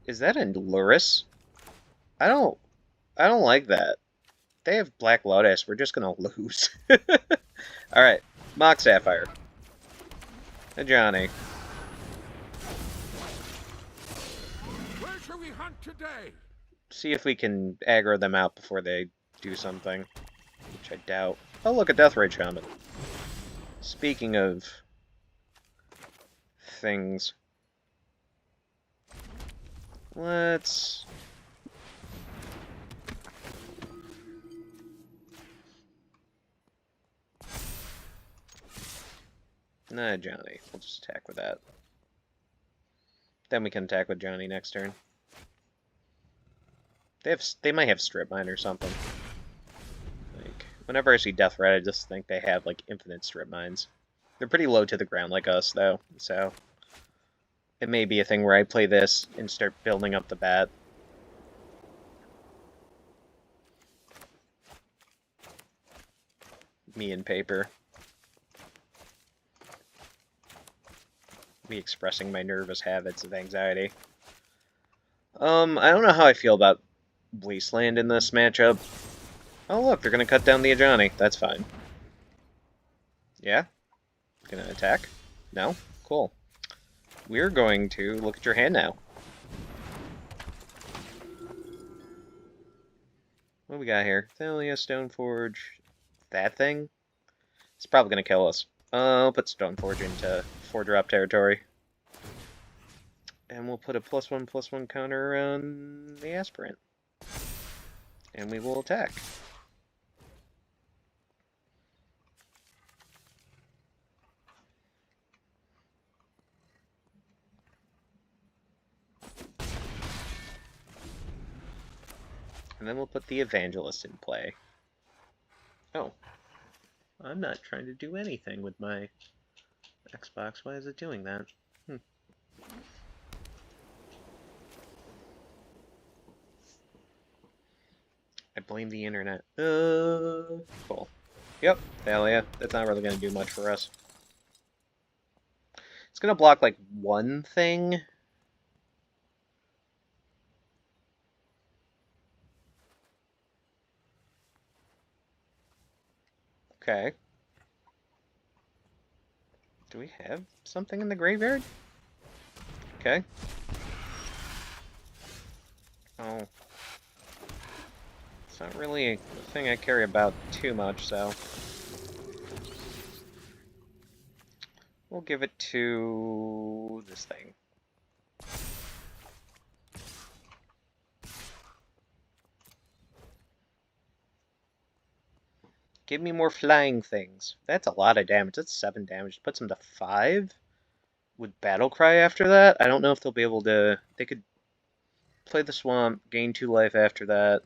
Is that a Lurrus? I don't like that. They have Black Lotus. We're just gonna lose. Alright. Mock Sapphire. Johnny. Where shall we hunt today? See if we can aggro them out before they do something. Which I doubt. Oh, look, a Death Rage Shaman. Speaking of things, let's... Nah, Johnny. We'll just attack with that. Then we can attack with Johnny next turn. They might have Strip Mine or something. Like, whenever I see Death Red, I just think they have, like, infinite Strip Mines. They're pretty low to the ground like us, though, so... It may be a thing where I play this and start building up the bat. Me and paper. Me expressing my nervous habits of anxiety. I don't know how I feel about Wasteland in this matchup. Oh look, they're gonna cut down the Ajani. That's fine. Yeah? Gonna attack? No? Cool. We're going to look at your hand now. What do we got here? Thalia, Stoneforge, that thing? It's probably gonna kill us. I'll put Stoneforge into 4-drop territory. And we'll put a +1/+1 counter on the Aspirant. And we will attack. And then we'll put the Evangelist in play. Oh. I'm not trying to do anything with my Xbox. Why is it doing that? I blame the internet. Cool. Yep, Thalia. That's not really going to do much for us. It's going to block, like, one thing. Okay. Do we have something in the graveyard? Okay. Oh. It's not really a thing I care about too much, so... We'll give it to this thing. Give me more flying things. That's a lot of damage. That's 7 damage. Puts them to 5 with Battlecry after that. I don't know if they'll be able to... They could play the Swamp, gain 2 life after that,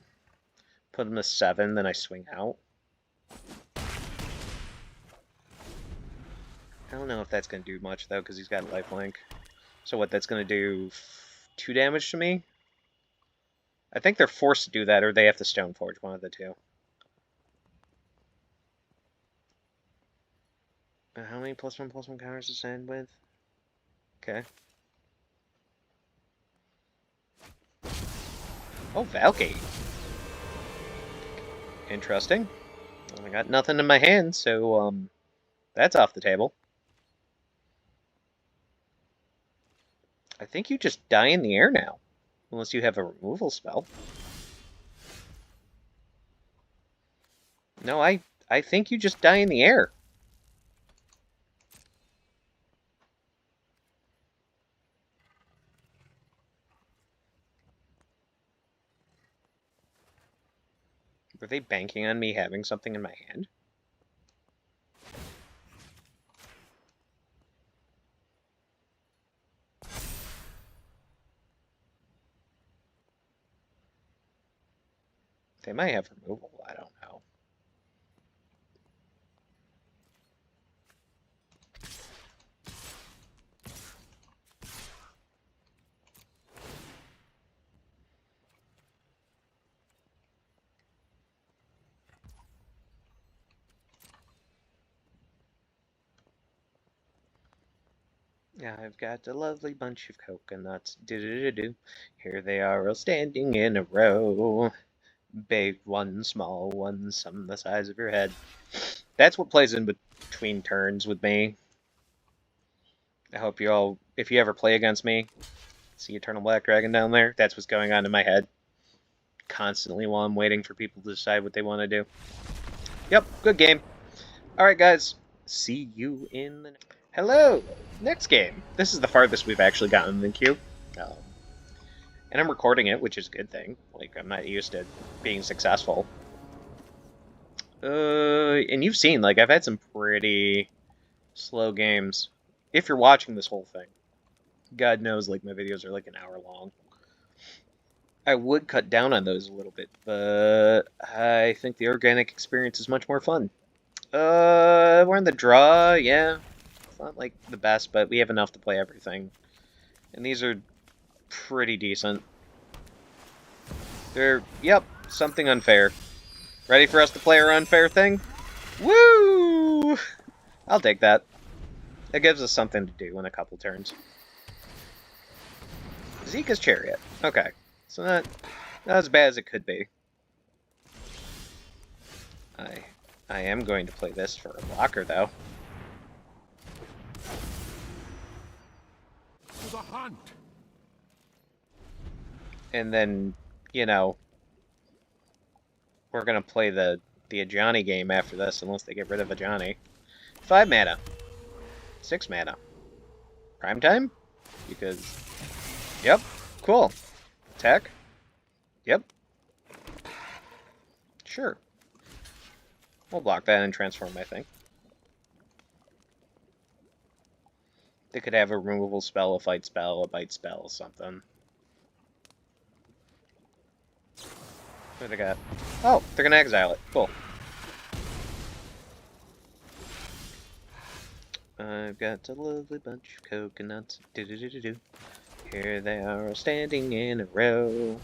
put them to 7, then I swing out. I don't know if that's going to do much, though, because he's got lifelink. So what, that's going to do 2 damage to me? I think they're forced to do that, or they have to Stoneforge, one of the two. How many +1/+1 counters does it end with? Okay. Oh, Valgate. Interesting. Well, I got nothing in my hand, so, that's off the table. I think you just die in the air now. Unless you have a removal spell. No, I think you just die in the air. Were they banking on me having something in my hand? They might have removal, I don't know. Yeah, I've got a lovely bunch of coconuts. Do-do-do-do. Here they are all standing in a row. Big one, small one, some the size of your head. That's what plays in between turns with me. I hope you all, if you ever play against me, see Eternal Black Dragon down there? That's what's going on in my head. Constantly while I'm waiting for people to decide what they want to do. Yep, good game. Alright guys, see you in the... Hello! Next game. This is the farthest we've actually gotten in the queue. And I'm recording it, which is a good thing. Like, I'm not used to being successful. And you've seen, like, I've had some pretty slow games. If you're watching this whole thing. God knows, like, my videos are like an hour long. I would cut down on those a little bit, but I think the organic experience is much more fun. We're in the draw, yeah. It's not, like, the best, but we have enough to play everything. And these are pretty decent. They're, yep, something unfair. Ready for us to play our unfair thing? Woo! I'll take that. It gives us something to do in a couple turns. Zika's Chariot. Okay. So not as bad as it could be. I am going to play this for a blocker, though. To the hunt. And then, you know, we're gonna play the Ajani game after this, unless they get rid of Ajani. 5 mana. 6 mana. Prime time? Because... Yep. Cool. Attack? Yep. Sure. We'll block that and transform, I think. They could have a removal spell, a fight spell, a bite spell, something. What do they got? Oh, they're gonna exile it. Cool. I've got a lovely bunch of coconuts. Do-do-do-do-do. Here they are standing in a row.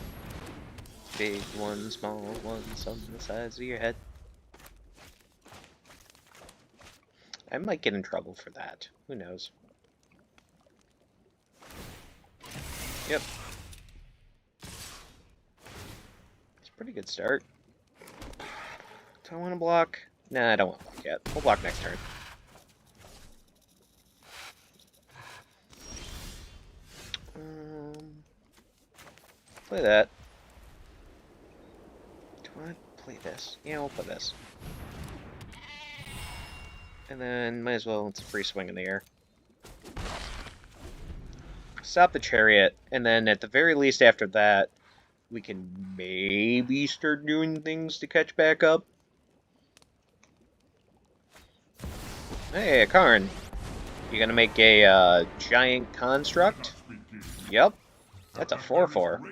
Big one, small one, some the size of your head. I might get in trouble for that. Who knows? Yep. It's a pretty good start. Do I want to block? Nah, I don't want to block yet. We'll block next turn. Play that. Do I play this? Yeah, we'll play this. And then, might as well, it's a free swing in the air. Stop the chariot, and then at the very least after that, we can maybe start doing things to catch back up. Hey, Karn. You gonna make a giant construct? Yep. That's a 4/4.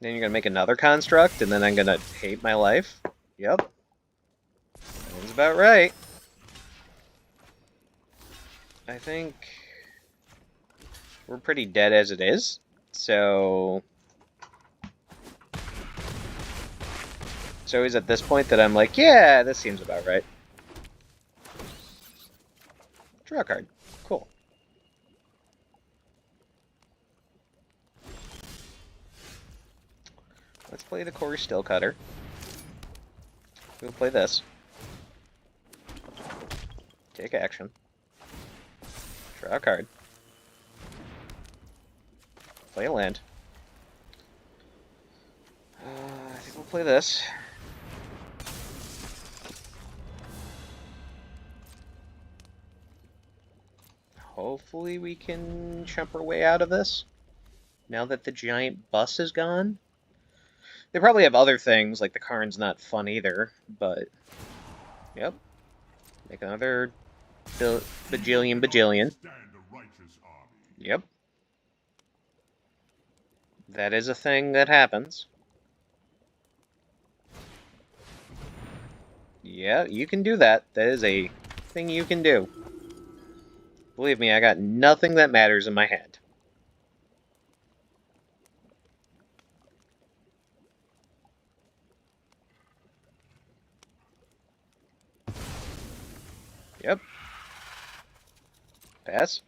Then you're gonna make another construct, and then I'm gonna hate my life. Yep. Sounds about right. I think we're pretty dead as it is, so it's always at this point that I'm like, yeah, this seems about right. Draw a card. Cool. Let's play the Corey Stillcutter. We'll play this. Take action. Draw a card. Play a land. I think we'll play this. Hopefully we can chump our way out of this. Now that the giant bus is gone. They probably have other things, like the Karn's not fun either, but... Yep. Make another bajillion. Yep. That is a thing that happens. Yeah, you can do that. That is a thing you can do. Believe me, I got nothing that matters in my hand. Yep. Pass.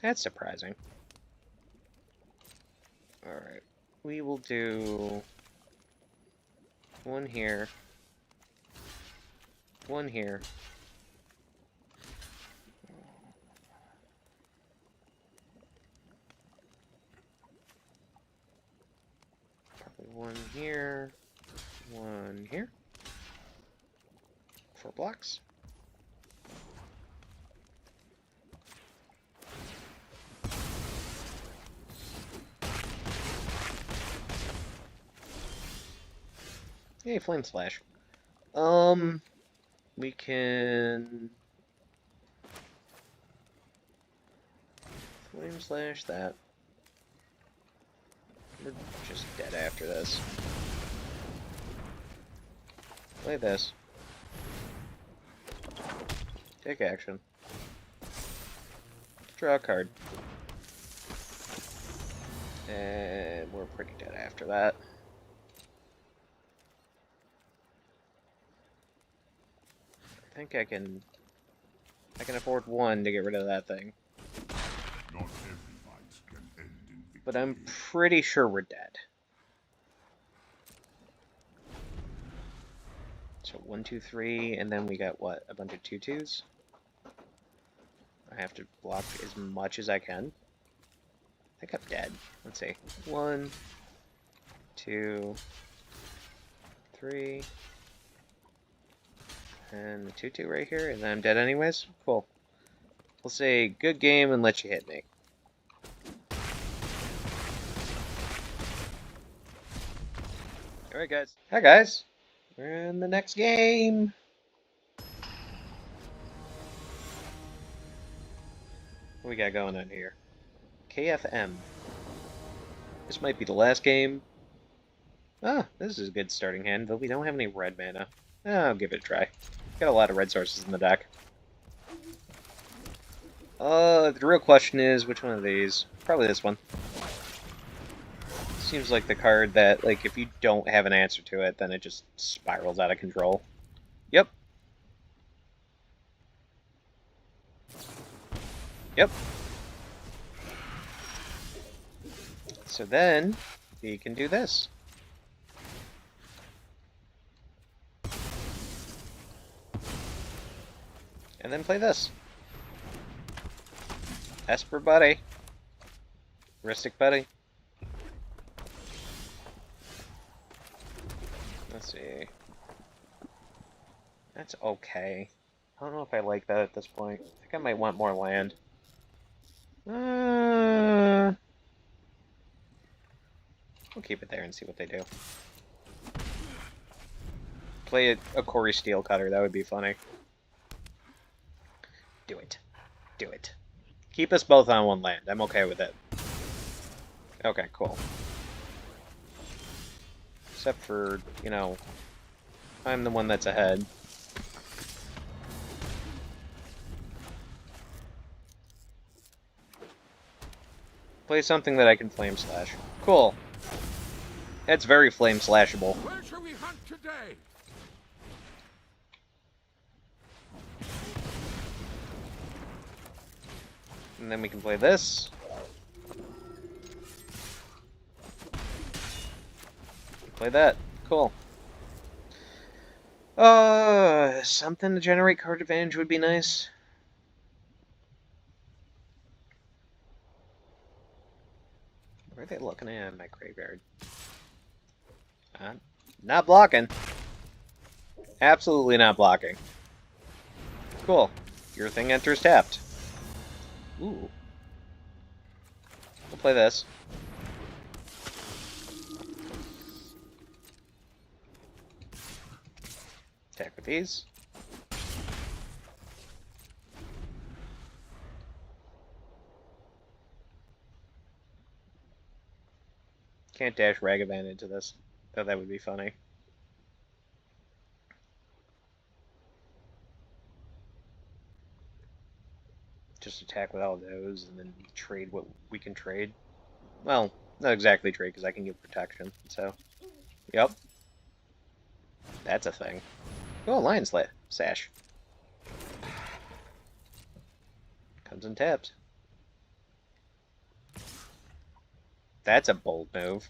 That's surprising. Alright. We will do one here. One here. Probably one here. One here. 4 blocks. Hey, Flame Slash. We can Flame Slash that. We're just dead after this. Play this. Take action. Draw a card. And we're pretty dead after that. I think I can afford one to get rid of that thing. Not every fight can end in victory. But I'm pretty sure we're dead. So 1, 2, 3, and then we got what? A bunch of 2/2s? I have to block as much as I can. I think I'm dead. Let's see. 1, 2, 3. And the 2/2 right here, and then I'm dead anyways? Cool. We'll say good game and let you hit me. Alright guys. Hi guys. We're in the next game. What we got going on here? KFM. This might be the last game. Ah, this is a good starting hand, though we don't have any red mana. I'll give it a try. Got a lot of red sources in the deck. The real question is, which one of these? Probably this one. Seems like the card that, like, if you don't have an answer to it, then it just spirals out of control. Yep. Yep. So then, we can do this. And then play this. Esper Buddy. Ristic Buddy. Let's see. That's okay. I don't know if I like that at this point. I think I might want more land. We'll keep it there and see what they do. Play a Corey Steel Cutter. That would be funny. Do it. Do it. Keep us both on one land. I'm okay with it. Okay, cool. Except for, you know, I'm the one that's ahead. Play something that I can flame slash. Cool. That's very flame slashable. Where shall we hunt today? And then we can play this. Play that. Cool. Something to generate card advantage would be nice. Where are they looking at in my graveyard? Not blocking. Absolutely not blocking. Cool. Your thing enters tapped. Ooh. We'll play this. Attack with these. Can't dash Ragavan into this. Thought that would be funny. Just attack with all those and then trade what we can trade. Well, not exactly trade because I can give protection. So, yep. That's a thing. Oh, Lion's Sash. Comes in tapped. That's a bold move.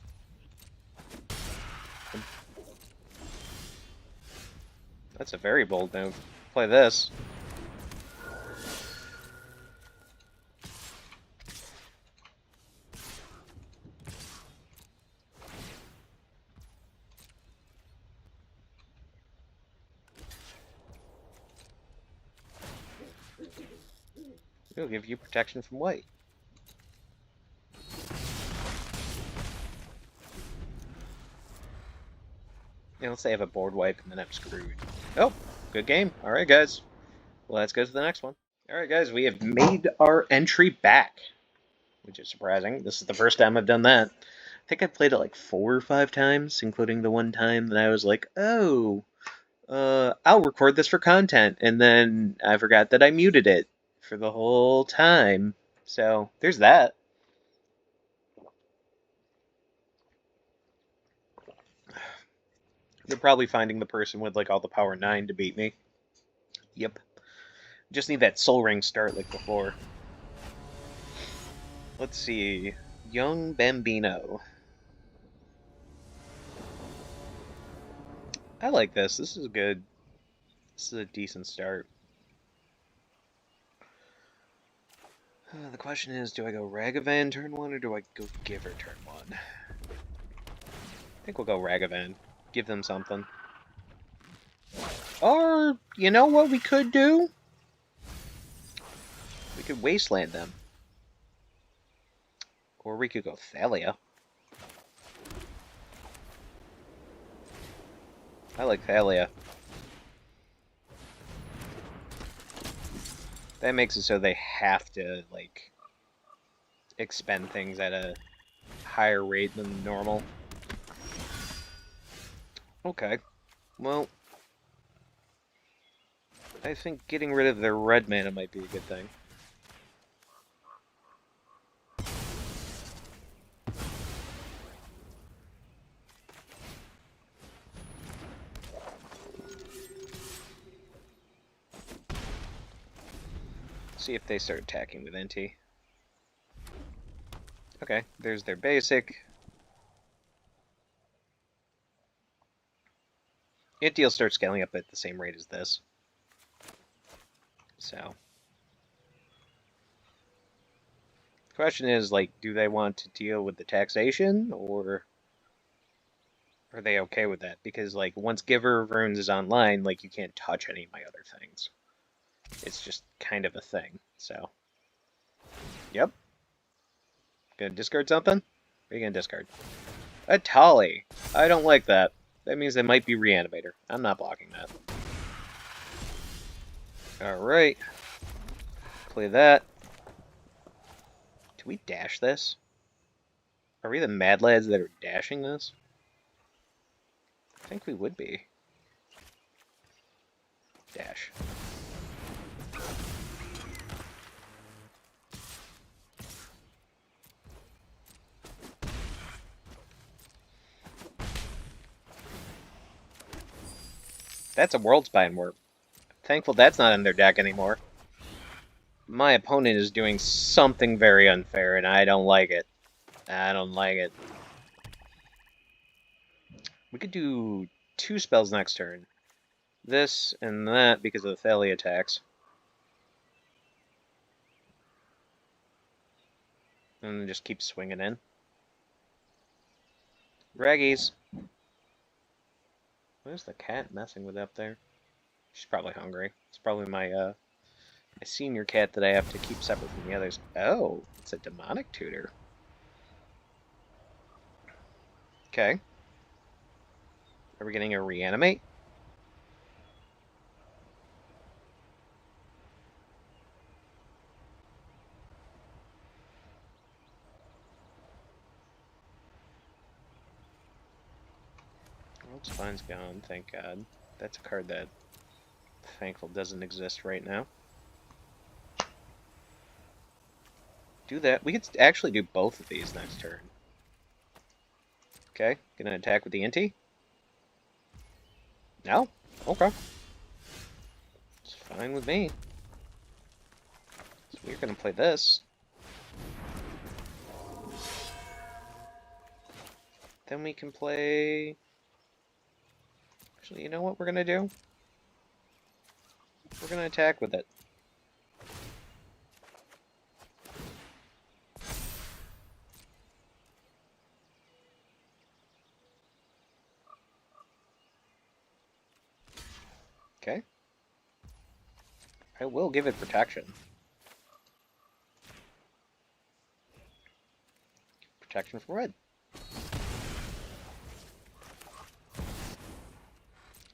That's a very bold move. Play this. It'll give you protection from white. Yeah, let's say I have a board wipe and then I'm screwed. Oh, good game. Alright, guys. Well, let's go to the next one. Alright, guys, we have made our entry back, which is surprising. This is the first time I've done that. I think I've played it like 4 or 5 times, including the one time that I was like, oh, I'll record this for content, and then I forgot that I muted it for the whole time. So, there's that. They're probably finding the person with like all the power 9 to beat me. Yep. Just need that Soul Ring start like before. Let's see. Young Bambino. I like this. This is good. This is a decent start. The question is, do I go Ragavan turn 1 or do I go Giver turn 1? I think we'll go Ragavan. Give them something. Or, you know what we could do? We could Wasteland them. Or we could go Thalia. I like Thalia. That makes it so they have to, like, expend things at a higher rate than normal. Okay. Well, I think getting rid of their red mana might be a good thing. See if they start attacking with NT. Okay, there's their basic. NT will start scaling up at the same rate as this. So. The question is, like, do they want to deal with the taxation, or are they okay with that? Because, like, once Giver of Runes is online, like, you can't touch any of my other things. It's just kind of a thing, so. Yep. Gonna discard something? What are you gonna discard? A Tali. I don't like that. That means they might be Reanimator. I'm not blocking that. Alright. Play that. Do we dash this? Are we the mad lads that are dashing this? I think we would be. Dash. That's a World Spine Warp. Thankful that's not in their deck anymore. My opponent is doing something very unfair, and I don't like it. I don't like it. We could do 2 spells next turn. This and that because of the Thalia attacks. And then just keep swinging in. Raggies. What is the cat messing with up there? She's probably hungry. It's probably my senior cat that I have to keep separate from the others. Oh, it's a demonic tutor. Okay. Are we getting a reanimate? World Spine's gone, thank God. That's a card that thankful doesn't exist right now. Do that. We could actually do both of these next turn. Okay, gonna attack with the Inti? No? Okay. It's fine with me. So we're gonna play this. Then we can play... Actually, you know what we're gonna do? We're gonna attack with it. Okay. I will give it protection. Protection for red.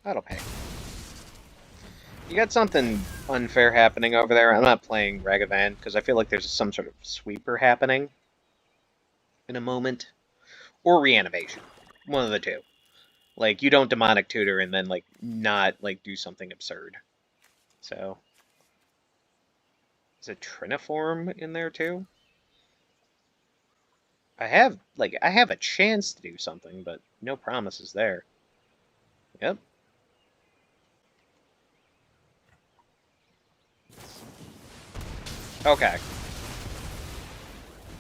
That'll pay. You got something unfair happening over there. I'm not playing Ragavan because I feel like there's some sort of sweeper happening in a moment. Or reanimation. One of the two. Like, you don't demonic tutor and then, like, not, like, do something absurd. So. Is it Triniform in there too? I have a chance to do something, but no promises there. Yep. Okay.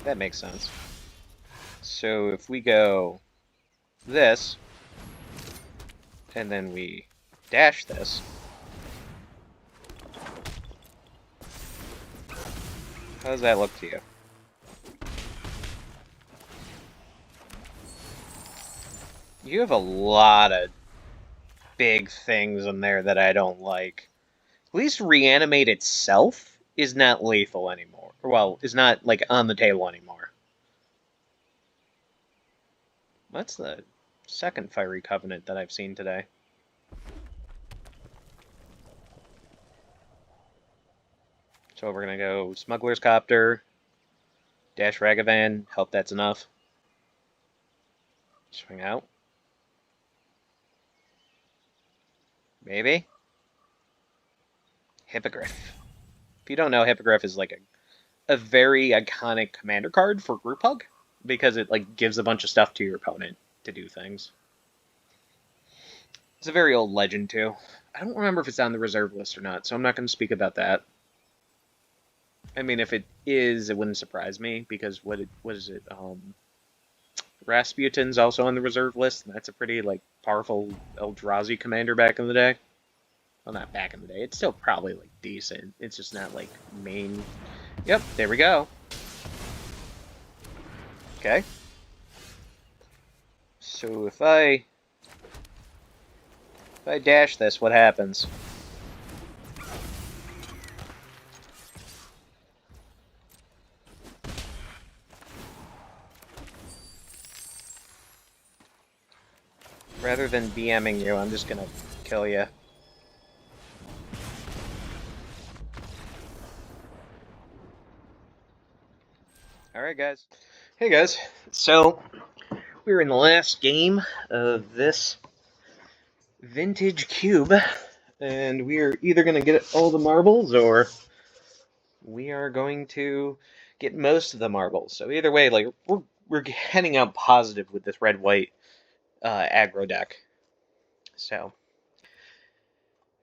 That makes sense. So if we go this, and then we dash this, how does that look to you? You have a lot of big things in there that I don't like. At least Reanimate itself is not lethal anymore. Well, is not, like, on the table anymore. That's the second Fiery Covenant that I've seen today. So we're gonna go Smuggler's Copter, dash Ragavan, hope that's enough. Swing out. Maybe? Hippogriff. If you don't know, Hippogriff is like a very iconic commander card for Group Hug, because it like gives a bunch of stuff to your opponent to do things. It's a very old legend too. I don't remember if it's on the reserve list or not, so I'm not going to speak about that. I mean, if it is, it wouldn't surprise me, because what is it? Rasputin's also on the reserve list, and that's a pretty like powerful Eldrazi commander back in the day. Well, not back in the day. It's still probably, like, decent. It's just not, like, main... Yep, there we go. Okay. So if I dash this, what happens? Rather than BMing you, I'm just gonna kill you. Alright, guys. Hey, guys. So, we're in the last game of this vintage cube, and we are either going to get all the marbles, or we are going to get most of the marbles. So either way, like, we're heading out positive with this red-white aggro deck. So,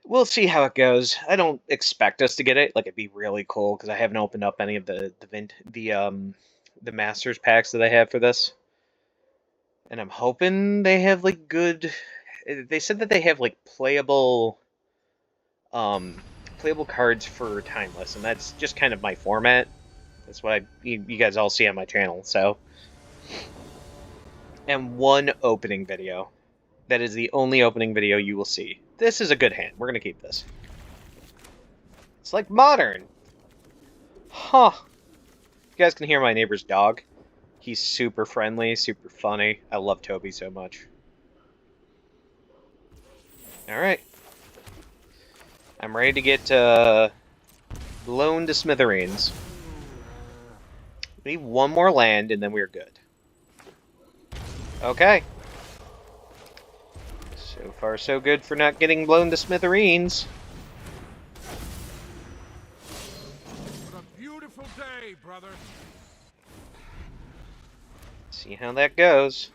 we'll see how it goes. I don't expect us to get it. Like, it'd be really cool, because I haven't opened up any of the Masters packs that I have for this. And I'm hoping they have, like, good... They said that they have, like, playable cards for Timeless, and that's just kind of my format. That's what you guys all see on my channel, so... And one opening video. That is the only opening video you will see. This is a good hand. We're gonna keep this. It's like modern! Huh. You guys can hear my neighbor's dog. He's super friendly, super funny. I love Toby so much. Alright. I'm ready to get blown to smithereens. We need one more land, and then we're good. Okay. So far, so good for not getting blown to smithereens. What a beautiful day, brother. See how that goes.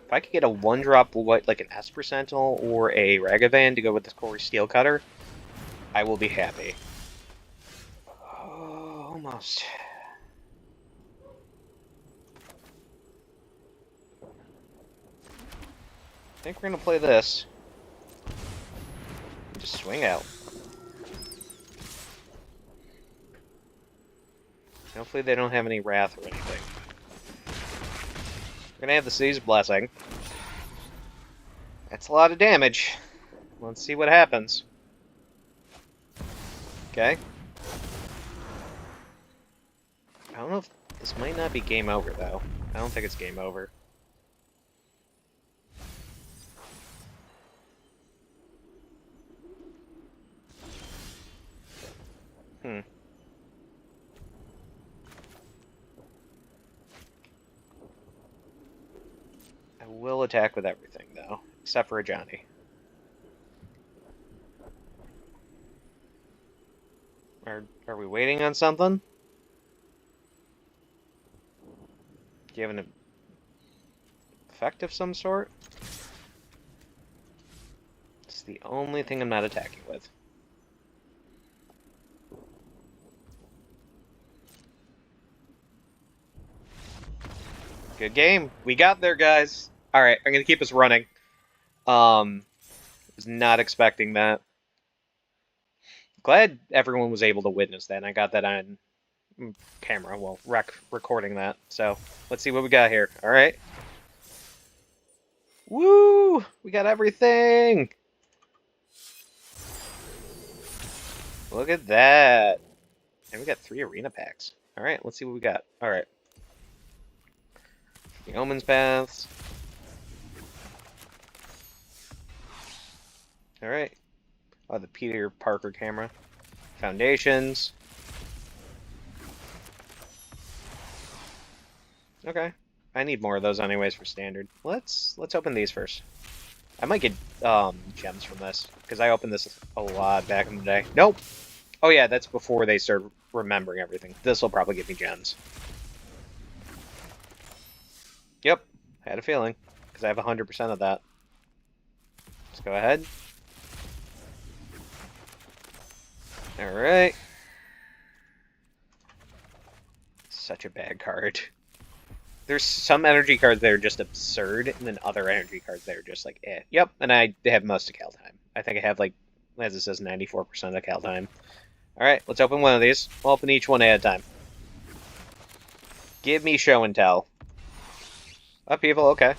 If I could get a 1-drop like an Esper Sentinel or a Ragavan to go with this Corey Steel Cutter, I will be happy. Oh, almost. I think we're gonna play this. Just swing out. Hopefully they don't have any Wrath or anything. We're gonna have the Sea's Blessing. That's a lot of damage. Let's see what happens. Okay. I don't know if this might not be game over, though. I don't think it's game over. I will attack with everything, though, except for a Johnny. Are we waiting on something? Do you have an effect of some sort? It's the only thing I'm not attacking with. Good game. We got there, guys. Alright, I'm gonna keep us running. Was not expecting that. Glad everyone was able to witness that, and I got that on camera, well, recording that. So, let's see what we got here. Alright. Woo! We got everything! Look at that! And we got 3 arena packs. Alright, let's see what we got. Alright. The Omen's Paths. Alright. Oh, the Peter Parker camera. Foundations. Okay. I need more of those anyways for standard. Let's open these first. I might get gems from this, because I opened this a lot back in the day. Nope! Oh yeah, that's before they start remembering everything. This will probably give me gems. Yep, had a feeling, because I have 100% of that. Let's go ahead. Alright. Such a bad card. There's some energy cards that are just absurd, and then other energy cards that are just like, eh. Yep, and I have most of Kaldheim. I think I have, like, as it says, 94% of Kaldheim. Alright, let's open one of these. We'll open each one at a time. Give me show and tell. Upheaval, okay.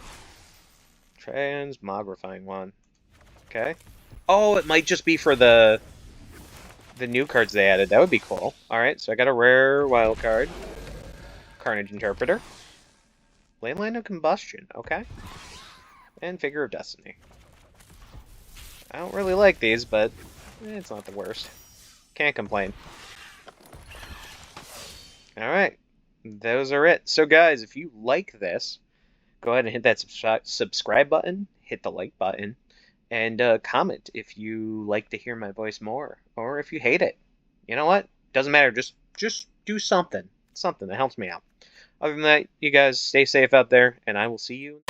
Transmogrifying one. Okay. Oh, it might just be for the new cards they added. That would be cool. Alright, so I got a rare wild card. Carnage Interpreter. Leyline of Combustion, okay. and Figure of Destiny. I don't really like these, but it's not the worst. Can't complain. Alright, those are it. So guys, if you like this, go ahead and hit that subscribe button, hit the like button, and comment if you like to hear my voice more, or if you hate it. You know what? Doesn't matter. Just do something. Something that helps me out. Other than that, you guys stay safe out there, and I will see you